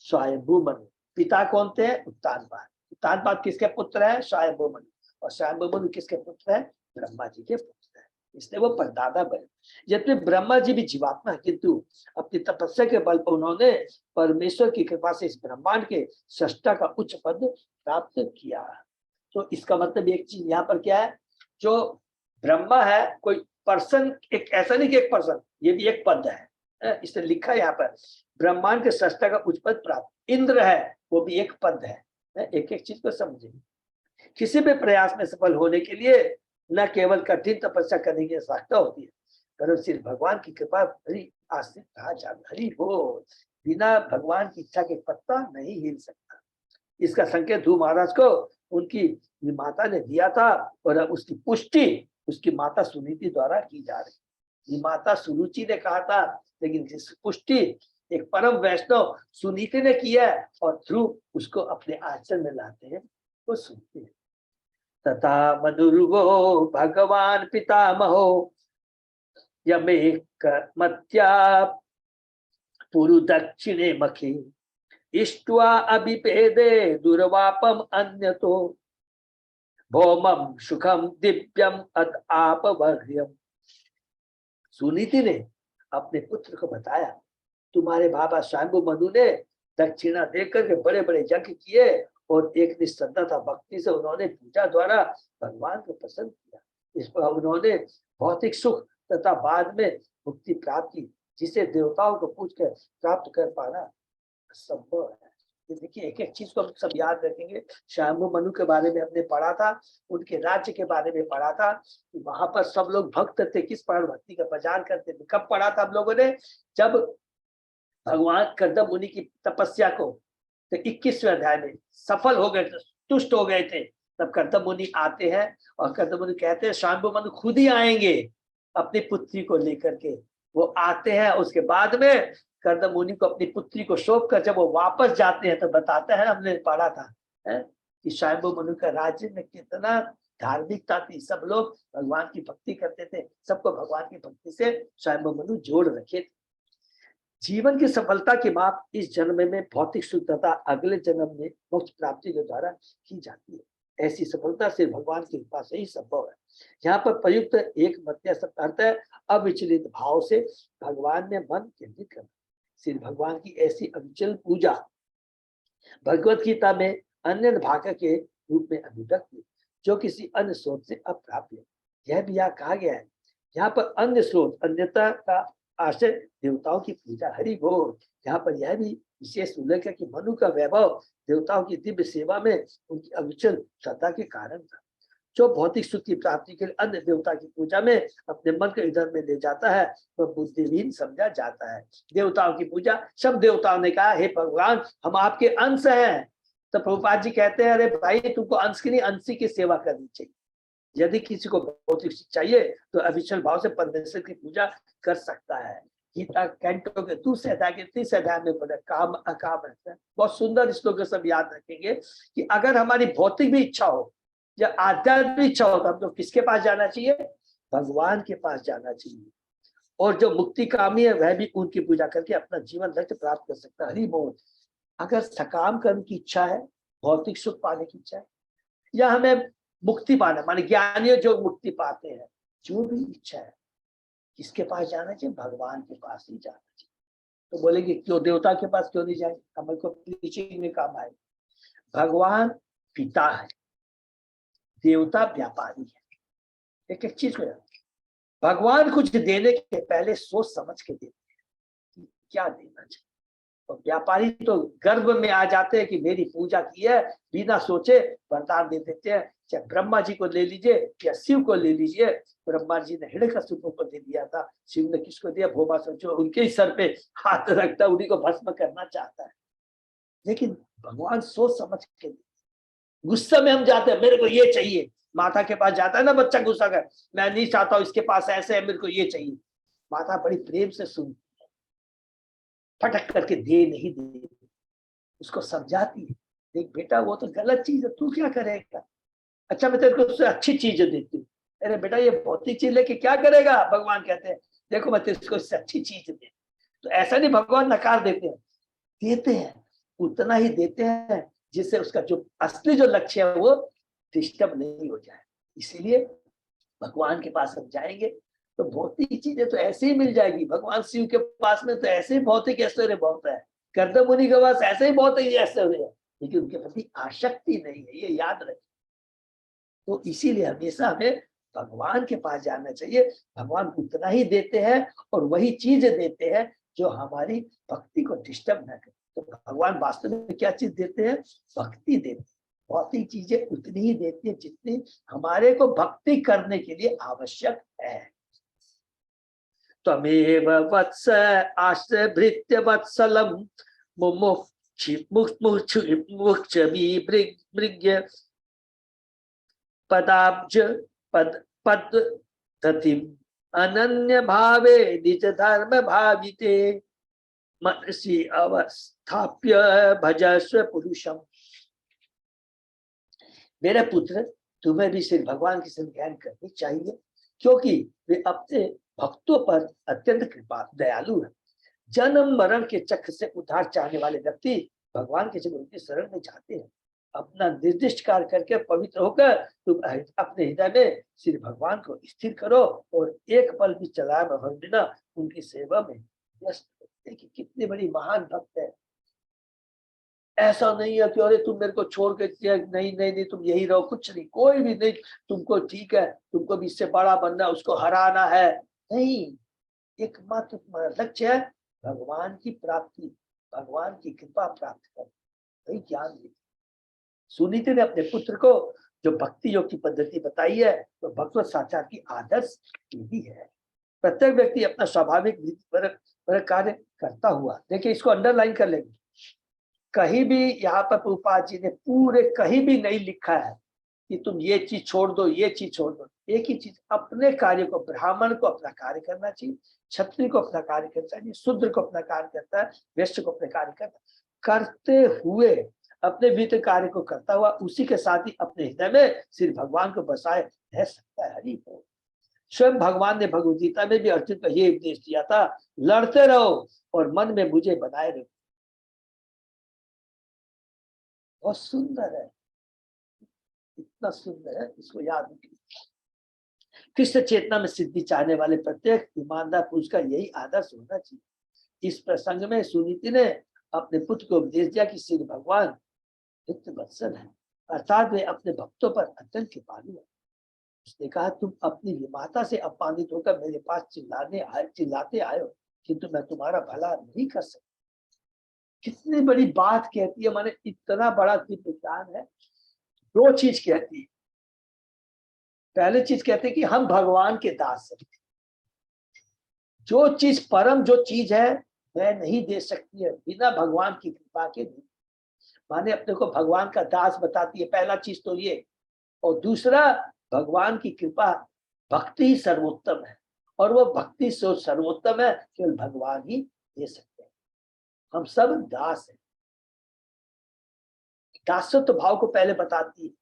स्वयंभू मनु। पिता कौन थे? उत्तानपाद। उत्तानपाद किसके पुत्र है? स्वयंभू मनु। और स्वयंभू मनु किसके पुत्र है? ब्रह्मा जी के पुत्र है, इसलिए वो परदादा बने। यद्यपि ब्रह्मा जी भी जीवात्मा है, किंतु अपनी तपस्या के बल पर उन्होंने परमेश्वर की कृपा से इस ब्रह्मांड के सृष्टा का उच्च पद प्राप्त किया। तो इसका मतलब एक चीज यहाँ पर क्या है, जो ब्रह्मा है कोई पर्सन, एक ऐसा नहीं कि एक पर्सन, ये भी एक पद है। इसने लिखा है यहाँ पर ब्रह्मांड के सृष्टा का उच्च पद प्राप्त। इंद्र है, वो भी एक पद है। एक एक चीज को समझे। किसी भी प्रयास में सफल होने के लिए न केवल कठिन तपस्या करने की आवश्यकता होती है, परंतु सिर्फ भगवान की कृपा हरि आश्रित रहा जाता। हरि बोल। बिना भगवान की इच्छा के पत्ता नहीं हिल सकता। इसका संकेत ध्रुव महाराज को उनकी माता ने दिया था और अब उसकी पुष्टि उसकी माता सुनीति द्वारा की जा रही। माता सुरुचि ने कहा था, लेकिन पुष्टि एक परम वैष्णव सुनीति ने किया है और ध्रुव उसको अपने आचरण में लाते हैं, वो सुनते हैं। तथा मनुर्वो भगवान पितामहो यमेक मत्या पुरु दक्षिणे मखी इष्ट्वा अभिपेदे दुर्वापम अन्यतो भौमम सुखम दिव्यम अत आपवर्यम। सुनीति ने अपने पुत्र को बताया, तुम्हारे बाबा स्वयंभू मनु ने दक्षिणा देकर के बड़े बड़े यज्ञ किए और एक निश्रद्धा भक्ति से उन्होंने पूजा द्वारा भगवान को प्रसन्न किया। इस पर उन्होंने भौतिक सुख तथा बाद में मुक्ति प्राप्त की, जिसे देवताओं को पूछ कर प्राप्त कर पाना संभव है। ये देखिए, एक एक चीज को हम सब याद रखेंगे। स्वयंभू मनु के बारे में हमने पढ़ा था, उनके राज्य के बारे में पढ़ा था कि वहां पर सब लोग भक्त थे, किस प्रकार भक्ति का प्रचार करते थे। कब पढ़ा था हम लोगों ने? जब भगवान कर्दम मुनि की तपस्या को तो 21वें अध्याय में सफल हो गए थे, तुष्ट हो गए थे, तब कर्दम मुनि आते हैं और कर्दम मुनि कहते हैं स्वयंभू मनु खुद ही आएंगे अपनी पुत्री को लेकर के। वो आते हैं, उसके बाद में कर्दम मुनि को अपनी पुत्री को सौंप कर जब वो वापस जाते हैं तो बताते हैं, हमने पढ़ा था कि स्वयंभू मनु का राज्य में कितना धार्मिकता थी। सब लोग भगवान की भक्ति करते थे, सबको भगवान की भक्ति से स्वयंभू मनु जोड़ रखे थे। जीवन की सफलता की माप इस जन्म में भौतिक सुख तथा अगले जन्म में मोक्ष प्राप्ति के द्वारा की जाती है। ऐसी सफलता से भगवान की कृपा से ही संभव है। यहाँ पर प्रयुक्त एक मध्य अर्थ है अविचलित भाव से भगवान में मन केंद्रित करना। श्री भगवान की ऐसी अविचल पूजा भगवत गीता में अन्य भाग के रूप में अभिव्यक्त है, जो किसी अन्य स्रोत से अप्राप्त है। यह भी यहाँ कहा गया है। यहाँ पर अन्य स्रोत, अन्यता का आश्रय देवताओं की पूजा। हरि बोल। यहाँ पर यह भी विशेष उल्लेख है कि मनु का वैभव देवताओं की दिव्य सेवा में उनकी अविचल श्रद्धा के कारण था। जो भौतिक सुख की प्राप्ति के लिए अन्य देवता की पूजा में अपने मन को इधर में ले जाता है वह बुद्धिहीन समझा जाता है। देवताओं की पूजा, सब देवताओं ने कहा हे भगवान हम आपके अंश हैं, तो प्रभुपाद जी कहते हैं अरे भाई तुमको अंश की नहीं अंशी की सेवा करनी चाहिए। यदि किसी को भौतिक सुख चाहिए तो अविचल भाव से परमेश्वर की पूजा कर सकता है। गीता कैंटो के 2 अध्याय के 30 अध्याय में पढ़े काम अकाम रहता है। बहुत सुंदर श्लोक सब याद रखेंगे कि अगर हमारी भौतिक भी इच्छा हो या आध्यात्मिक इच्छा हो तो हम तो किसके पास जाना चाहिए? भगवान के पास जाना चाहिए। और जो मुक्ति कामी है वह भी उनकी पूजा करके अपना जीवन लक्ष्य प्राप्त कर सकता है। हरि बोल। अगर सकाम कर्म की इच्छा है, भौतिक सुख पाने की इच्छा है, या हमें मुक्ति पाना, माने ज्ञानी जो मुक्ति पाते हैं, जो भी इच्छा है, किसके पास जाना चाहिए? भगवान के पास ही जाना चाहिए। तो बोलेंगे क्यों देवता के पास क्यों नहीं जाएंगे? हमें को टीचिंग में काम आए। भगवान पिता है, देवता व्यापारी है। एक एक चीज में भगवान कुछ देने के पहले सोच समझ के देते हैं कि क्या देना चाहिए। और व्यापारी तो गर्व में आ जाते हैं कि मेरी पूजा की है, बिना सोचे वरदान दे देते हैं। चाहे ब्रह्मा जी को ले लीजिए या शिव को ले लीजिए। ब्रह्मा जी ने हिरण्यकशिपु को दे दिया था, शिव ने किसको दिया? भौमासुर, जो उनके ही सर पे हाथ रखता, उन्हीं को भस्म करना चाहता है। लेकिन भगवान सोच समझ के, गुस्से में हम जाते हैं मेरे को ये चाहिए। माता के पास जाता है ना बच्चा गुस्सा कर, मैं नहीं चाहता हूं इसके पास ऐसे है, मेरे को ये चाहिए। माता बड़ी प्रेम से सुनती है, फटक करके दे नहीं देती, उसको समझाती है, देख बेटा वो तो गलत चीज है, तू क्या करेगा? अच्छा मैं तेरे को उससे अच्छी चीज देती हूँ। अरे बेटा ये भौतिक चीज लेके क्या करेगा? भगवान कहते हैं देखो मैं तेरे को इससे अच्छी चीज दे। तो ऐसा नहीं भगवान नकार देते हैं, देते हैं, उतना ही देते हैं जिससे उसका जो असली जो लक्ष्य है वो डिस्टर्ब नहीं हो जाए। इसीलिए भगवान के पास हम जाएंगे तो भौतिक चीजें तो ऐसे ही मिल जाएगी। भगवान शिव के पास में तो ऐसे ही भौतिक ऐश्वर्य बहुत है, कर्दम मुनि के पास ऐसे ही भौतिक ऐश्वर्य है, लेकिन उनके प्रति आसक्ति नहीं है, ये याद रखें। तो इसीलिए हमेशा हमें भगवान के पास जाना चाहिए। भगवान उतना ही देते हैं और वही चीज देते हैं जो हमारी भक्ति को डिस्टर्ब न करे। तो भगवान वास्तव में क्या चीज देते हैं? भक्ति देते हैं। भौतिक चीजें उतनी ही देती है जितनी हमारे को भक्ति करने के लिए आवश्यक है। त्वमेव वत्स आश्रभृत्य वत्सलम मुमुक्षुर्मुक्षमीभृग्य पदाब्ज पद्धतिम अनन्य भावे निज धर्म भाविते मनसि अवस्थाप्य भजस्व पुरुषम। मेरे पुत्र तुम्हें भी श्री भगवान की संज्ञान करनी चाहिए, क्योंकि वे अपने भक्तों पर अत्यंत कृपा दयालु है। जन्म मरण के चक्र से उद्धार चाहने वाले व्यक्ति भगवान के जब उनकी शरण में जाते हैं, अपना निर्दिष्ट कार्य करके पवित्र होकर तुम अपने हृदय में श्री भगवान को स्थिर करो और एक पल भी चलाए बिना उनकी सेवा में व्यस्त। देखिए कितनी बड़ी महान भक्त है। ऐसा नहीं है कि अरे तुम मेरे को छोड़ के नहीं नहीं नहीं तुम यही रहो, कुछ नहीं, कोई भी नहीं, तुमको ठीक है, तुमको भी इससे बड़ा बनना, उसको हराना है, नहीं। एकमात्र तुम्हारा लक्ष्य है भगवान की प्राप्ति, भगवान की कृपा प्राप्त कर, वही ज्ञान दी। सुनीति ने अपने पुत्र को जो भक्ति योग की पद्धति बताई है तो भगवत साक्षात की आदर्श यही है। प्रत्येक व्यक्ति अपना स्वाभाविक पर कार्य करता हुआ, देखिए इसको अंडरलाइन कर लेंगे, कहीं भी यहाँ पर प्रभुपाद जी ने पूरे कहीं भी नहीं लिखा है कि तुम ये चीज छोड़ दो, ये चीज छोड़ दो। एक ही चीज, अपने कार्य को, ब्राह्मण को अपना कार्य करना चाहिए, क्षत्रिय को अपना कार्य करना चाहिए, शूद्र को अपना कार्य करता है, वैश्य को अपने कार्य करता है, करते हुए अपने भीतर कार्य को करता हुआ उसी के साथ ही अपने हृदय में श्री भगवान को बसाए रह सकता है। हरि बोल। स्वयं भगवान ने भगवद गीता में भी अर्जुन को ये उपदेश दिया था, लड़ते रहो और मन में मुझे बनाए रखो। बहुत सुंदर है, इतना सुंदर है, इसको याद रखिए। कृष्ण चेतना में सिद्धि चाहने वाले प्रत्येक ईमानदार पुरुष का यही आदर्श होना चाहिए। इस प्रसंग में सुनीति ने अपने पुत्र को उपदेश दिया कि श्री भगवान नित्य वत्सल है, अर्थात वे अपने भक्तों पर अत्यंत कृपालु है। उसने कहा तुम अपनी माता से अपमानित होकर मेरे पास चिल्लाते आए हो, किंतु मैं तुम्हारा भला नहीं कर सकता। कितनी बड़ी बात कहती है, माने इतना बड़ा दिव्य ज्ञान है। दो चीज कहती है, पहले चीज कहते हैं कि हम भगवान के दास हैं, जो चीज परम जो चीज है वह नहीं दे सकती है बिना भगवान की कृपा के नहीं। माने अपने को भगवान का दास बताती है, पहला चीज तो ये। और दूसरा, भगवान की कृपा, भक्ति ही सर्वोत्तम है, और वो भक्ति सर्वोत्तम है केवल भगवान ही दे सकते हैं। हम सब दास हैं। दासत्व भाव को पहले बताती है।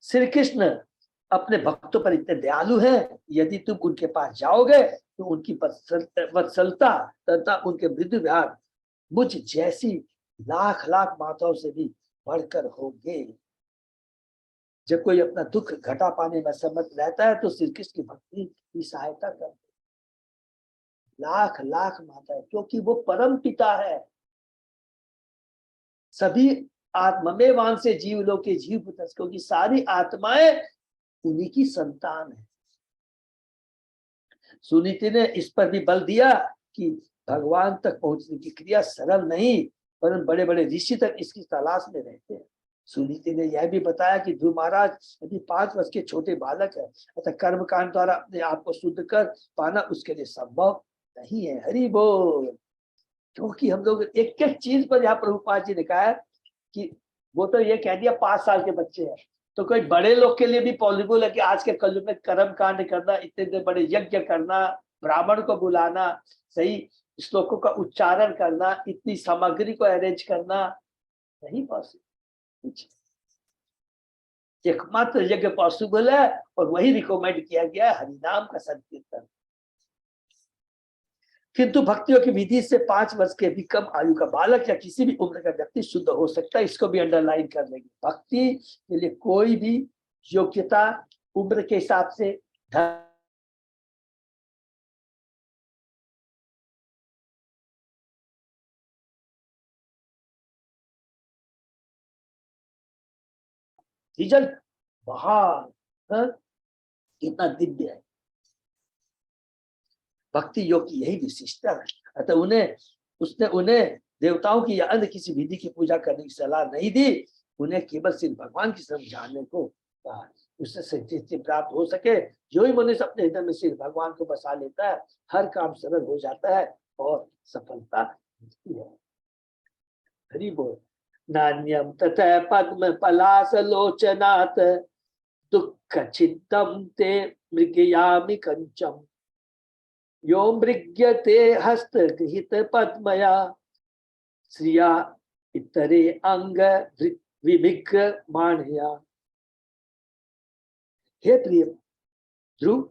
श्री कृष्ण अपने भक्तों पर इतने दयालु हैं, यदि तुम उनके पास जाओगे तो उनकी वत्सलता तथा उनके मृदु व्यवहार मुझ जैसी लाख लाख माताओं से भी बढ़कर होंगे। जब कोई अपना दुख घटा पाने में समर्थ रहता है तो श्री कृष्ण की भक्ति की सहायता करते, लाख लाख माताएं, क्योंकि वो परम पिता है। सभी आत्ममेवान से जीव लोके जीव पुत्र, क्योंकि सारी आत्माएं उन्हीं की संतान है। सुनीति ने इस पर भी बल दिया कि भगवान तक पहुंचने की क्रिया सरल नहीं, परंतु बड़े बड़े ऋषि तक इसकी तलाश में रहते हैं। सुनीति ने यह भी बताया कि ध्रुव महाराज यदि 5 वर्ष के छोटे बालक है, अतः कर्म कांड द्वारा अपने आप को शुद्ध कर पाना उसके लिए संभव नहीं है। हरि बोल। क्योंकि हम लोग एक एक चीज पर यहाँ प्रभुपाद जी ने कहा है कि वो तो ये कह दिया 5 साल के बच्चे हैं, तो कोई बड़े लोग के लिए भी पॉसिबल है कि आज के कलयुग में कर्म कांड करना, इतने बड़े यज्ञ करना, ब्राह्मण को बुलाना, सही श्लोकों का उच्चारण करना, इतनी सामग्री को अरेंज करना, नहीं पॉसिबल। एकमात्र यज्ञ पॉसिबल है और वही रिकमेंड किया गया है, हरिनाम का संकीर्तन। किंतु भक्तियों की विधि से 5 वर्ष के भी कम आयु का बालक या किसी भी उम्र का व्यक्ति शुद्ध हो सकता है। इसको भी अंडरलाइन कर लेंगे। भक्ति के लिए कोई भी योग्यता उम्र के हिसाब से, रिजल्ट महान, इतना दिव्य है। भक्ति योग की यही विशिष्टता है। अतः उन्हें देवताओं की या अन्य किसी विधि की पूजा करने की सलाह नहीं दी, उन्हें केवल सिर्फ भगवान की समझाने को कहा, उससे सिद्धि प्राप्त हो सके। जो ही मनुष्य अपने हृदय में सिर्फ भगवान को बसा लेता है, हर काम सरल हो जाता है और सफलता मिलती है। हरि बोल। नान्यम तथा पद्म पलास लोचनात् दुःख चित्तम ते मृगयामि कंचम यो मृग्यते हस्त गृहित पद्मया श्रिया इतरे अंग विभिग्र माणया। हे प्रिय ध्रुव,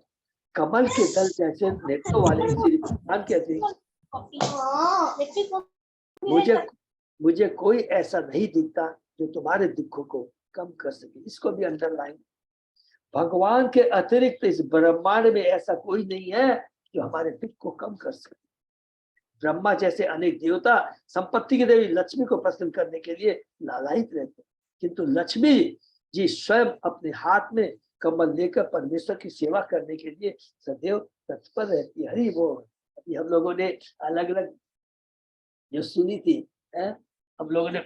कमल के दल जैसे नेत्रों वाले श्री भगवान कहते हैं, मुझे कोई ऐसा नहीं दिखता जो तुम्हारे दुखों को कम कर सके। इसको भी अंडरलाइन। भगवान के अतिरिक्त इस ब्रह्मांड में ऐसा कोई नहीं है जो हमारे दुख को कम कर सके। ब्रह्मा जैसे अनेक देवता संपत्ति की देवी लक्ष्मी को प्रसन्न करने के लिए लालायित रहते, किंतु लक्ष्मी जी स्वयं अपने हाथ में कमल लेकर परमेश्वर की सेवा करने के लिए सदैव तत्पर रहती है। हरि बोल। अभी हम लोगों ने अलग अलग जो सुनी थी, हम लोगों ने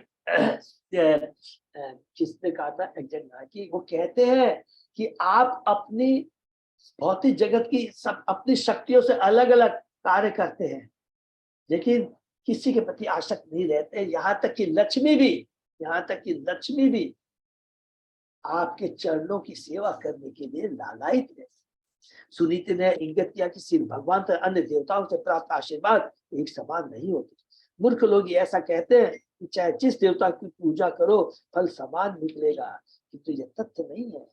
किसने कहा था एग्जैक्ट, कि वो कहते हैं कि आप अपनी भौतिक जगत की सब अपनी शक्तियों से अलग अलग कार्य करते हैं, लेकिन किसी के प्रति आसक्त नहीं रहते। यहाँ तक कि लक्ष्मी भी आपके चरणों की सेवा करने के लिए लालायित रहती। सुनीति ने इंगित किया कि सिर्फ भगवान तथा अन्य देवताओं से प्राप्त आशीर्वाद एक समान नहीं होते। मूर्ख लोग ऐसा कहते हैं कि चाहे जिस देवता की पूजा करो फल समान निकलेगा, किंतु यह तथ्य नहीं है।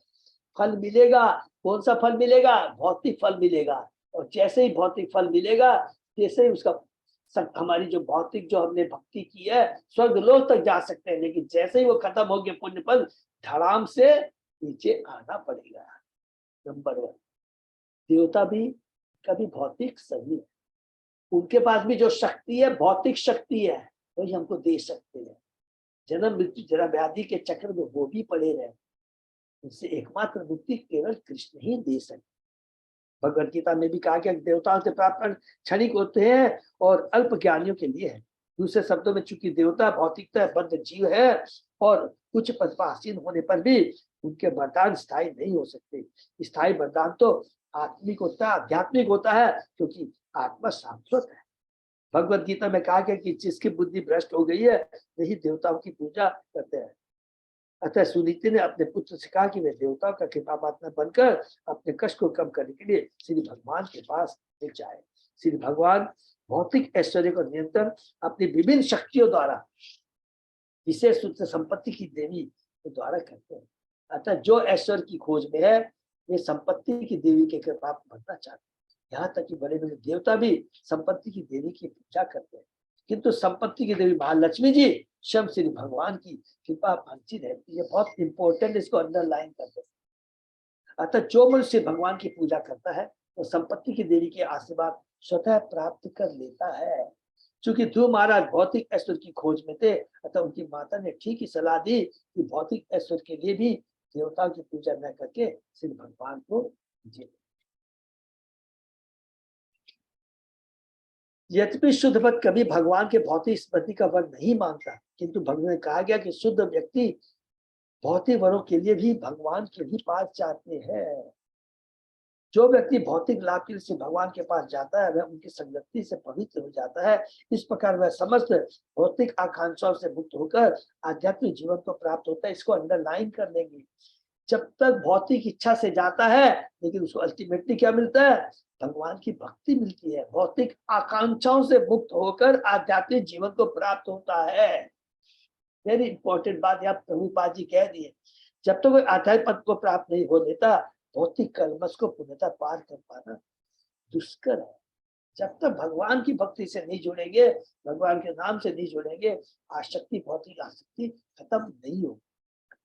फल मिलेगा, कौन सा फल मिलेगा? भौतिक फल मिलेगा, और जैसे ही भौतिक फल मिलेगा जैसे ही उसका हमारी जो भौतिक जो हमने भक्ति की है स्वर्ग लोक तक जा सकते हैं, लेकिन जैसे ही वो खत्म हो गया पुण्य फल धड़ाम से नीचे आना पड़ेगा। नंबर 1, देवता भी कभी भौतिक सही है, उनके पास भी जो शक्ति है भौतिक शक्ति है, वही हमको दे सकते हैं। जन्म मृत्यु जरा व्याधि के चक्र में वो भी पड़े रहे, इससे एकमात्र मुक्ति केवल कृष्ण ही दे सकते। भगवद गीता में भी कहा कि देवताओं से प्राप्त क्षणिक होते हैं और अल्प ज्ञानियों के लिए है। दूसरे शब्दों में चूंकि देवता भौतिकता बद्ध जीव है और उच्च पद पर आसीन होने पर भी उनके वरदान स्थायी नहीं हो सकते। स्थायी वरदान तो आत्मिक होता है, आध्यात्मिक होता है, क्योंकि आत्मा शाश्वत है। भगवत गीता में कहा गया कि जिसकी बुद्धि भ्रष्ट हो गई है वही देवताओं की पूजा करते हैं। अतः सुनीति ने अपने पुत्र से कहा कि वे देवताओं का कृपा पात्र बनकर अपने कष्ट को कम करने के लिए श्री भगवान के पास ले जाए। श्री भगवान भौतिक ऐश्वर्य को नियंत्रण अपनी विभिन्न शक्तियों द्वारा, विशेष रूप से संपत्ति की देवी के द्वारा करते हैं। अतः जो ऐश्वर्य की खोज में है वे संपत्ति की देवी के कृपा बनना चाहते हैं। यहाँ तक कि बड़े बड़े देवता भी संपत्ति की देवी की पूजा करते हैं, किंतु संपत्ति की देवी महालक्ष्मी जी स्वयं श्री भगवान की कृपा भांति रहती है। बहुत इंपॉर्टेंट, इसको अंडरलाइन करते हैं। अतः जो मनुष्य भगवान की पूजा करता है वो संपत्ति की देवी के आशीर्वाद स्वतः प्राप्त कर लेता है। चूंकि ध्रुव महाराज भौतिक ऐश्वर्य की खोज में थे, अतः उनकी माता ने ठीक ही सलाह दी कि भौतिक ऐश्वर्य के लिए भी देवताओं की पूजा न करके श्री भगवान को पूजिए। यद्यपि शुद्ध भक्त कभी भगवान के भौतिक स्मृति का वर नहीं मांगता, किंतु भगवान ने कहा गया कि शुद्ध व्यक्ति भौतिक वरों के लिए भी भगवान के ही पास जाते हैं। जो व्यक्ति भौतिक लाभ के लिए भगवान के पास जाता है वह उनकी संगति से पवित्र हो जाता है। इस प्रकार वह समस्त भौतिक आकांक्षाओं से मुक्त होकर आध्यात्मिक जीवन को प्राप्त होता है। इसको अंडरलाइन कर लेंगे। जब तक भौतिक इच्छा से जाता है लेकिन उसको अल्टीमेटली क्या मिलता है? भगवान की भक्ति मिलती है। भौतिक आकांक्षाओं से मुक्त होकर आध्यात्मिक जीवन को प्राप्त होता है। वेरी इंपॉर्टेंट बात यहाँ प्रभुपाद जी कह दिए। जब तक कोई आध्यात्मिक पद को प्राप्त नहीं हो लेता, भौतिक कर्मस को पूर्णतः पार कर पाना दुष्कर है। जब तक भगवान की भक्ति से नहीं जुड़ेंगे, भगवान के नाम से नहीं जुड़ेंगे, आसक्ति, भौतिक आसक्ति खत्म नहीं होगी।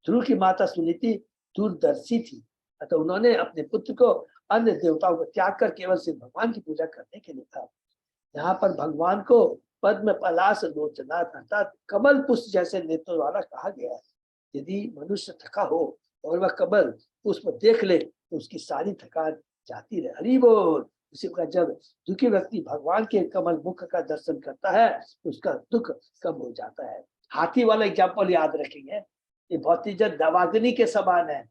ध्रुव की माता सुनीति दूरदर्शी थी, अतः उन्होंने अपने पुत्र को अन्य देवताओं को त्याग कर केवल सिर्फ भगवान की पूजा करने के लिए कहा। यहाँ पर भगवान को पद्म पलाश लोचना अर्थात कमल पुष्प जैसे नेत्रों वाला कहा गया है। यदि मनुष्य थका हो और वह कमल पुष्प देख ले तो उसकी सारी थकान जाती रहे। हरि बोल। उसी प्रकार जब दुखी व्यक्ति भगवान के कमल मुख का दर्शन करता है तो उसका दुख कम हो जाता है। हाथी वाला एग्जाम्पल याद रखेंगे, ये भौतिक जल दवाग्नि के समान है।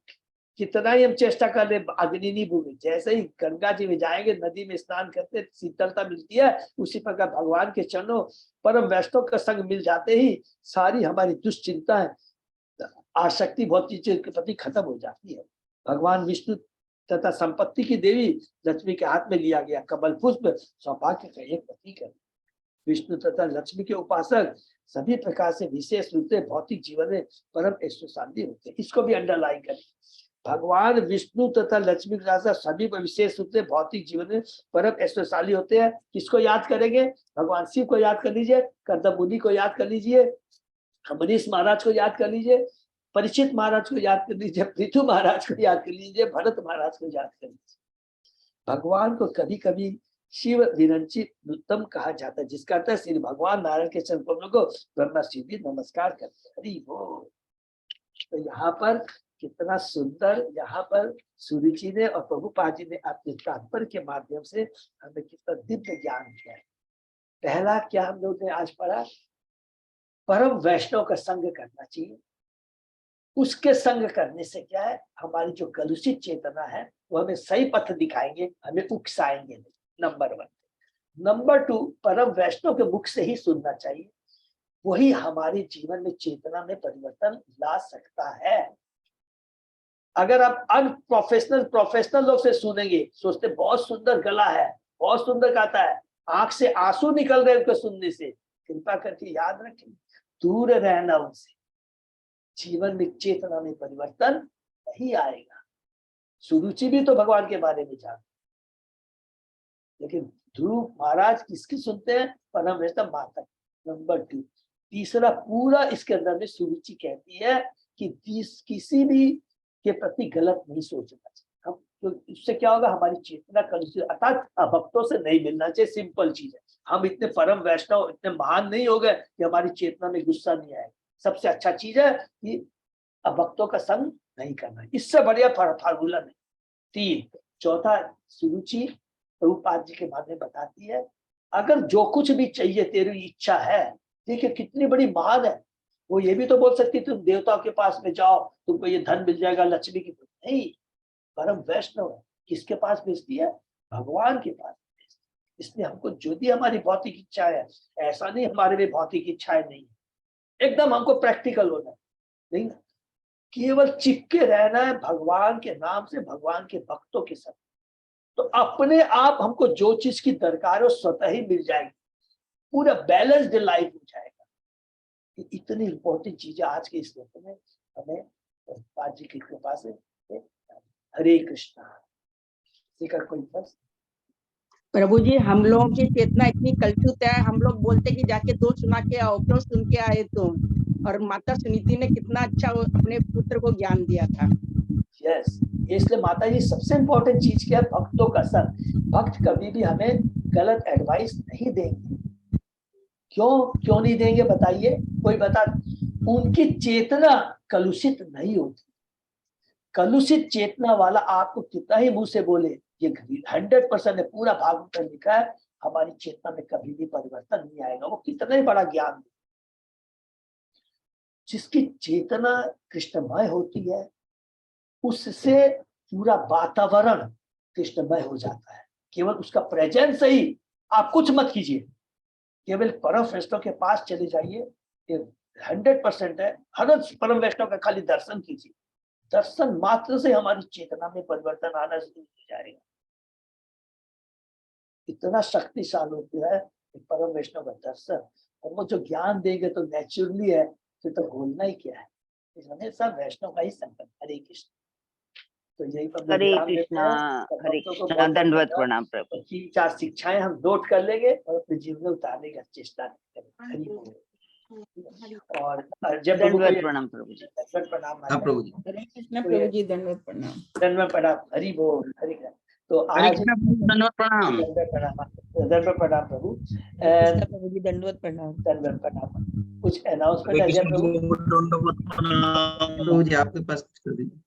कितना ही हम चेष्टा कर ले, अग्नि नहीं भूगे। जैसे ही गंगा जी में जाएंगे, नदी में स्नान करते शीतलता मिलती है, उसी प्रकार भगवान के चरणों परम वैष्णव का संग मिल जाते ही सारी हमारी दुश्चिंताएं, आसक्ति भौतिक चीज के प्रति खत्म हो जाती है। भगवान विष्णु तथा संपत्ति की देवी लक्ष्मी के हाथ में लिया गया कमल पुष्प सौभाग्य का एक प्रतीक है। विष्णु तथा लक्ष्मी के उपासक सभी प्रकार से विशेष रूप से भौतिक जीवन में परम ऐश्वर्यशाली होते हैं। इसको भी अंडरलाइन करें। भगवान विष्णु तथा लक्ष्मी के साथ सभी विशेष रूप से भौतिक जीवन में परम ऐश्वर्यशाली होते हैं। किसको याद करेंगे? भगवान शिव को याद कर लीजिए, कर्दम मुनि को याद कर लीजिए, अमरीश महाराज को याद कर लीजिए, परीक्षित महाराज को याद कर लीजिए, पृथु महाराज को याद कर लीजिए, भरत महाराज को याद कर लीजिए। भगवान को कभी कभी शिव विरंचित उत्तम कहा जाता है, जिसका अर्थ है श्री भगवान नारायण के चरण कमलों को ब्रह्मा शिव भी नमस्कार करते हैं। हरि बोल। तो यहाँ पर कितना सुंदर, यहाँ पर सूर्य जी ने और प्रभुपाद जी ने अपने तात्पर्य के माध्यम से हमें कितना दिव्य ज्ञान दिया है। पहला क्या हम लोग ने आज पढ़ा? परम वैष्णव का संग करना चाहिए। उसके संग करने से क्या है, हमारी जो कलुषित चेतना है वो हमें सही पथ दिखाएंगे, हमें उकसाएंगे नहीं। नंबर 1। नंबर 2, परम वैष्णव के मुख से ही सुनना चाहिए, वही हमारे जीवन में चेतना में परिवर्तन ला सकता है। अगर आप प्रोफेशनल लोग से सुनेंगे, सोचते बहुत सुंदर गला है, बहुत सुंदर गाता है, आंख से आंसू निकल रहे उनको सुनने से, कृपा करके याद रखें, दूर रहना उनसे। जीवन में चेतना में परिवर्तन नहीं आएगा। सुरुचि भी तो भगवान के बारे में जानते, लेकिन ध्रुव महाराज किसकी सुनते हैं? परम वैष्णव माता। नंबर 2। तीसरा पूरा इसके अंदर में सुरुचि कहती है कि किसी भी के प्रति गलत नहीं सोचना चाहिए। हम तो इससे क्या होगा, हमारी चेतना कलुषित, अर्थात भक्तों से नहीं मिलना चाहिए। सिंपल चीज है। हम इतने परम वैष्णव, इतने महान नहीं हो गए कि हमारी चेतना में गुस्सा नहीं आएगा। सबसे अच्छा चीज है कि भक्तों का संग नहीं करना, इससे बढ़िया फार्मूला नहीं। 3। चौथा, सुरुचि प्रभुपाद जी के माध्यम बताती है, अगर जो कुछ भी चाहिए तेरी इच्छा है, देखिए कितनी बड़ी महान है, वो ये भी तो बोल सकती तुम देवताओं के पास में जाओ, तुमको ये धन मिल जाएगा, लक्ष्मी की। नहीं, परम वैष्णव है, किसके पास भेजती है? भगवान के पास। इसलिए हमको जो भी हमारी भौतिक इच्छा है, ऐसा नहीं हमारे में भौतिक इच्छाएं नहीं, एकदम हमको प्रैक्टिकल होना है। नहीं, केवल चिपके रहना है भगवान के नाम से, भगवान के भक्तों के साथ, तो अपने आप हमको जो चीज की दरकार है वो स्वतः ही मिल जाएगी, पूरा बैलेंस्ड लाइफ हो जाएगा। इतनी इंपॉर्टेंट चीजें आज के इस वक्त में हमें प्रभुपाद जी की कृपा से। हरे कृष्णा। कोई बस प्रभु जी, हम लोगों की चेतना इतनी कलुषित है, हम लोग बोलते कि जाके दो सुना के आओ, क्यों सुन के आए तुम? और माता सुनीति ने कितना अच्छा अपने पुत्र को ज्ञान दिया था। यस, इसलिए माता जी सबसे इंपॉर्टेंट चीज क्या है? भक्तों का संग। भक्त कभी भी हमें गलत एडवाइस नहीं देंगे। क्यों नहीं देंगे बताइए? कोई बता? उनकी चेतना कलुषित नहीं होती। कलुषित चेतना वाला आपको कितना ही मुंह से बोले, ये 100% है, पूरा भागवत में लिखा है, हमारी चेतना में कभी भी परिवर्तन नहीं आएगा, वो कितना ही बड़ा ज्ञान दे। जिसकी चेतना कृष्णमय होती है, उससे पूरा वातावरण कृष्णमय हो जाता है। केवल उसका प्रेजेंस ही, आप कुछ मत कीजिए, केवल परम वैष्णव के पास चले जाइए, 100% है। हर परम वैष्णव का खाली दर्शन कीजिए, दर्शन मात्र से हमारी चेतना में परिवर्तन आना शुरू हो जाएगा। इतना शक्तिशाली होता है परम वैष्णव का दर्शन, और वो जो ज्ञान देंगे तो नेचुरली है, फिर तो बोलना ही क्या है। हमेशा वैष्णव का ही संकल्प। हरे कृष्ण। तो यही हरे कृष्णा। हरे कृष्णा। दंडवत प्रणाम प्रभु। 3-4 शिक्षाएं हम नोट कर लेंगे और अपने जीवन में उतारने का चेष्टा करेंगे। हरि बोल। और जब दंडवत प्रणाम प्रभु जी। दंडवत प्रणाम। हाँ प्रभु जी। हरे कृष्ण प्रभु जी, दंडवत प्रणाम। दंडवत प्रणाम। हरि बोल। हरि कृष्ण। तो हरे आज कृष्ण प्रभु, दंडवत प्रणाम। दंडवत प्रणाम प्रभु। कृष्ण प्रभु जी, दंडवत प्रणाम। दंडवत प्रणाम। कुछ अनाउंसमेंट है जब प्रभु? प्रभु जी आपके पास कुछ कर दीजिए।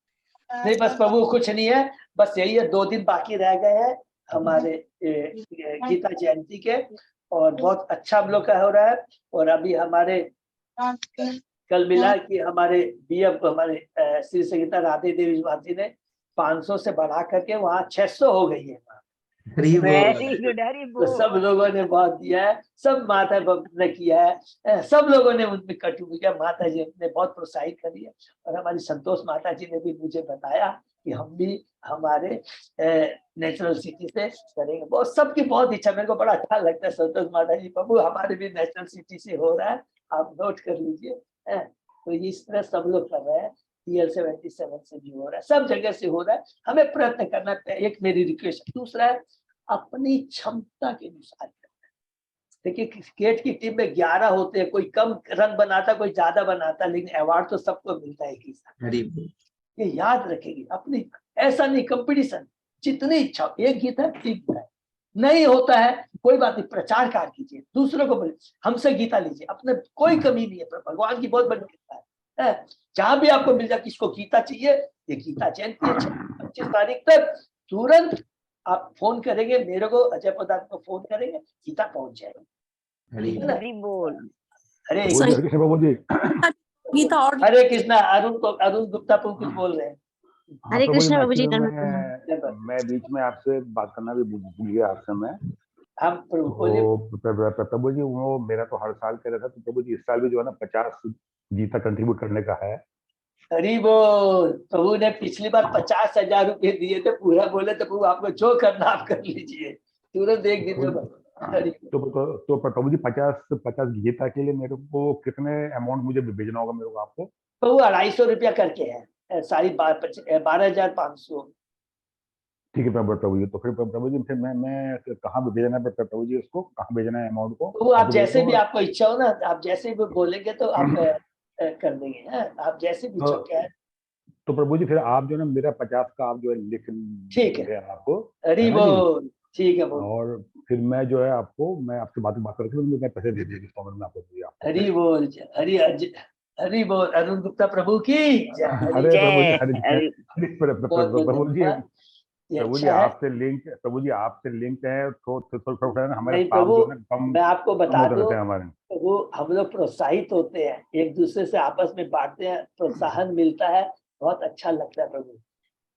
नहीं, बस प्रभु कुछ नहीं है, बस यही है, 2 दिन बाकी रह गए हैं हमारे गीता जयंती के, और बहुत अच्छा हम लोग का हो रहा है। और अभी हमारे कल मिला कि हमारे बीएफ हमारे श्री संगीता राधे देवी भारती ने 500 से बढ़ा करके वहाँ 600 हो गई है। हरि बोल। Very good. हरि तो बोल। सब लोगों ने बहुत दिया है, सब माता ने किया है, सब लोगों ने उनमें कंट्रीब्यूट किया। माता जी ने बहुत प्रोत्साहित करी है, और हमारी संतोष माता जी ने भी मुझे बताया कि हम भी हमारे नेचुरल सिटी से करेंगे। बहुत सबकी बहुत इच्छा, मेरे को बड़ा अच्छा लगता है संतोष माता जी। प्रभु हमारे भी नेचुरल सिटी से हो रहा है, आप नोट कर लीजिए। तो इस तरह सब लोग कर रहे हैं, DL77 से भी हो रहा है, सब जगह से हो रहा है। हमें प्रयत्न करना है, एक मेरी रिक्वेस्ट। दूसरा है अपनी क्षमता के अनुसार करना है। देखिए क्रिकेट की टीम में 11 होते हैं, कोई कम रन बनाता, कोई ज्यादा बनाता, लेकिन अवार्ड तो सबको मिलता है एक ही साथ। हरि बोल। ये याद रखेगी अपनी, ऐसा नहीं कंपटीशन, जितनी इच्छा, एक गीत है ठीक है, नहीं होता है कोई बात नहीं, प्रचार कार्य कीजिए, दूसरों को हमसे गीता लीजिए, अपने कोई कमी नहीं है, पर भगवान की बहुत बड़ी कृपा है। जहां भी आपको मिल जाए, किसको गीता चाहिए, ये गीता जयंती 25 तारीख तक तुरंत आप फोन करेंगे मेरे को, अजय पदार्थ को फोन करेंगे, गीता पहुंच जाएगी। हरि बोल। हरे कृष्ण प्रभु जी। गीता और हरे कृष्णा। अरुण गुप्ता कुछ बोल रहे हैं। हरे कृष्ण प्रभु जी। मैं बीच में आपसे बात करना भी भूल गया आपसे मैं। हम प्रभु जी, वो मेरा तो हर साल कह रहा था, तो प्रभु जी इस साल भी जो है ना 50 गीता कंट्रीब्यूट करने का है। हरी बोल। प्रभु ने पिछली बार 50,000 रुपए दिए थे, पूरा बोले तो प्रभु आपको जो करना आप कर लीजिए, तुरंत एक दिन में। तो प्रभु जी 50 गीता के लिए मेरे को कितने अमाउंट मुझे भेजना होगा मेरे को आपको? प्रभु 250 रुपया करके है, 12,500। ठीक है प्रभु जी। तो फिर प्रभु जी फिर मैं कहाँ भेजना है प्रभु जी, उसको कहाँ भेजना है अमाउंट को? प्रभु आप जैसे भी आपको इच्छा हो ना, आप जैसे भी बोलेंगे तो आप कर देंगे। आप जैसे भी इच्छा क्या है। तो प्रभु जी फिर आप जो है ना मेरा 50 का आप जो है लिख, ठीक है आपको। हरी बोल। ठीक है बोल। और फिर मैं जो है आपको, मैं आपसे बात करके मैं पैसे दे देगा में आपको। हरी बोल। हरी बोल। अरुण गुप्ता प्रभु की जय। अरे प्रभु जी, प्रभु जी ये प्रभु जी अच्छा है। आपसे लिंक, प्रभु जी आपसे लिंक है तो थोड़ा हमारे नहीं पाप प्रभु, जो है ना कम मैं आपको बता होते दूं, रहते हैं हमारे। वो हम लोग प्रोत्साहित होते हैं, एक दूसरे से आपस में बांटते हैं, प्रोत्साहन मिलता है, बहुत अच्छा लगता है प्रभु।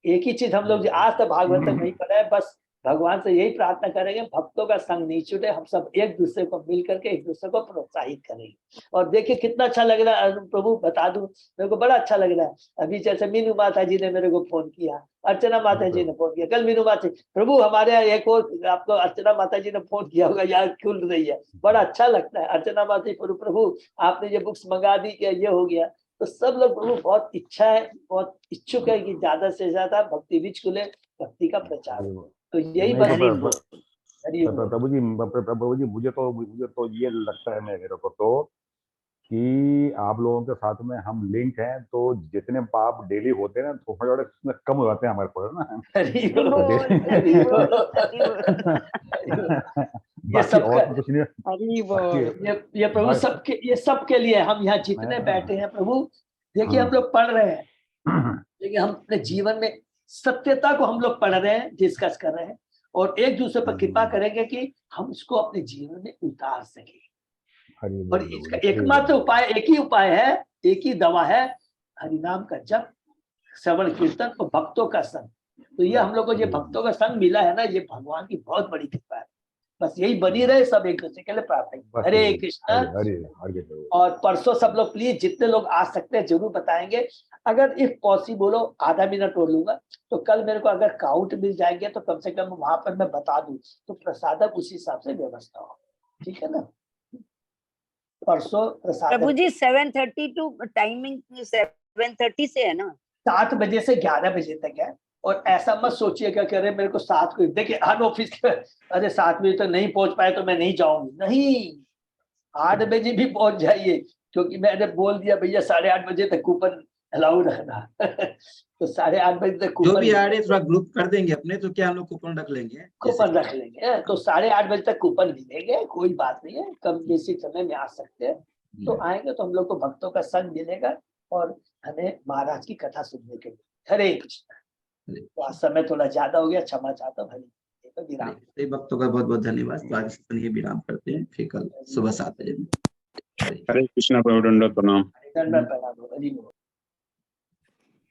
एक ही चीज हम लोग आज तक भागवतम नहीं पढ़ा है, बस भगवान से यही प्रार्थना करेंगे भक्तों का संग नहीं छूटे, हम सब एक दूसरे को मिल करके एक दूसरे को प्रोत्साहित करेंगे। और देखिए कितना अच्छा लग रहा है प्रभु, बता दूं मेरे को बड़ा अच्छा लग रहा है। अभी जैसे मीनू माता जी ने मेरे को फोन किया, अर्चना माता जी ने फोन किया, कल मीनू माता, प्रभु हमारे यहाँ एक और आपको अर्चना माता जी ने फोन किया होगा, यार खुल रही है, बड़ा अच्छा लगता है। अर्चना माता जी, प्रभु आपने ये बुक्स मंगा दी, क्या ये हो गया। तो सब लोग प्रभु बहुत इच्छा है, बहुत इच्छुक है कि ज्यादा से ज्यादा भक्ति बीज खुले, भक्ति का प्रचार हो। तो यही बस प्रभु जी मुझे तो ये लगता है मेरे को तो कि आप लोगों के साथ में हम लिंक हैं, तो जितने पाप डेली होते हैं ना थोड़ा थोड़ा कम हो जाते हैं हमारे पर ना। ये सब और तो कुछ नहीं। हरि बोल। ये प्रभु सबके, ये सबके लिए हम यहाँ जितने बैठे हैं प्रभु, देखिए हम लोग पढ़ रहे हैं, लेकिन हम अपने जीवन में सत्यता को हम लोग पढ़ रहे हैं, डिस्कस कर रहे हैं, और एक दूसरे पर कृपा करेंगे कि हम इसको अपने जीवन में उतार सके। और इसका एकमात्र उपाय, एक ही उपाय है, एक ही दवा है, हरिनाम का जप, श्रवण कीर्तन और भक्तों का संग। तो ये हम लोग को ये भक्तों का संग मिला है ना, ये भगवान की बहुत बड़ी कृपा है। बस यही बनी रहे, सब एक दूसरे के लिए प्रार्थना। हरे कृष्ण। और परसों सब लोग प्लीज जितने लोग आ सकते हैं जरूर बताएंगे। अगर इफ पॉसिबल हो, आधा मिनट और लूंगा, तो कल मेरे को अगर काउंट मिल जाएंगे तो कम से कम वहां पर मैं बता दूं, तो प्रसादक उसी हिसाब से व्यवस्था हो, ठीक है ना। परसों प्रसाद प्रभु जी 7:30 टू टाइमिंग 7:30 से है ना, 7 बजे से 11 बजे तक है। और ऐसा मत सोचिए क्या कह रहे मेरे को 7 को, देखिए हर ऑफिस के, अरे 7 बजे तक नहीं पहुंच पाए तो मैं नहीं जाऊंगी, नहीं 8 बजे भी पहुंच जाइए, क्योंकि मैंने बोल दिया भैया 8:30 बजे तक कूपन अलाउ रखना। तो 8:30 बजे तक जो भी आ रहे थोड़ा ग्रुप कर देंगे अपने, तो क्या हम लोग कूपन रख लेंगे, कूपन रख लेंगे, तो 8:30 बजे तक कूपन मिलेंगे, कोई बात नहीं है, कम बेसी समय में आ सकते हैं। तो आएंगे तो हम लोग को भक्तों का संग मिलेगा और हमें महाराज की कथा सुनने के लिए। हरे कृष्ण। तो आज समय थोड़ा ज्यादा हो गया, क्षमा चाहता हूँ। तो विराम। भक्तों का बहुत बहुत धन्यवाद। तो आज विराम करते हैं, फिर कल सुबह 7 बजे। हरे कृष्णा प्रभु, दंडवत प्रणाम। दंडवत प्रणाम। हरि बोल।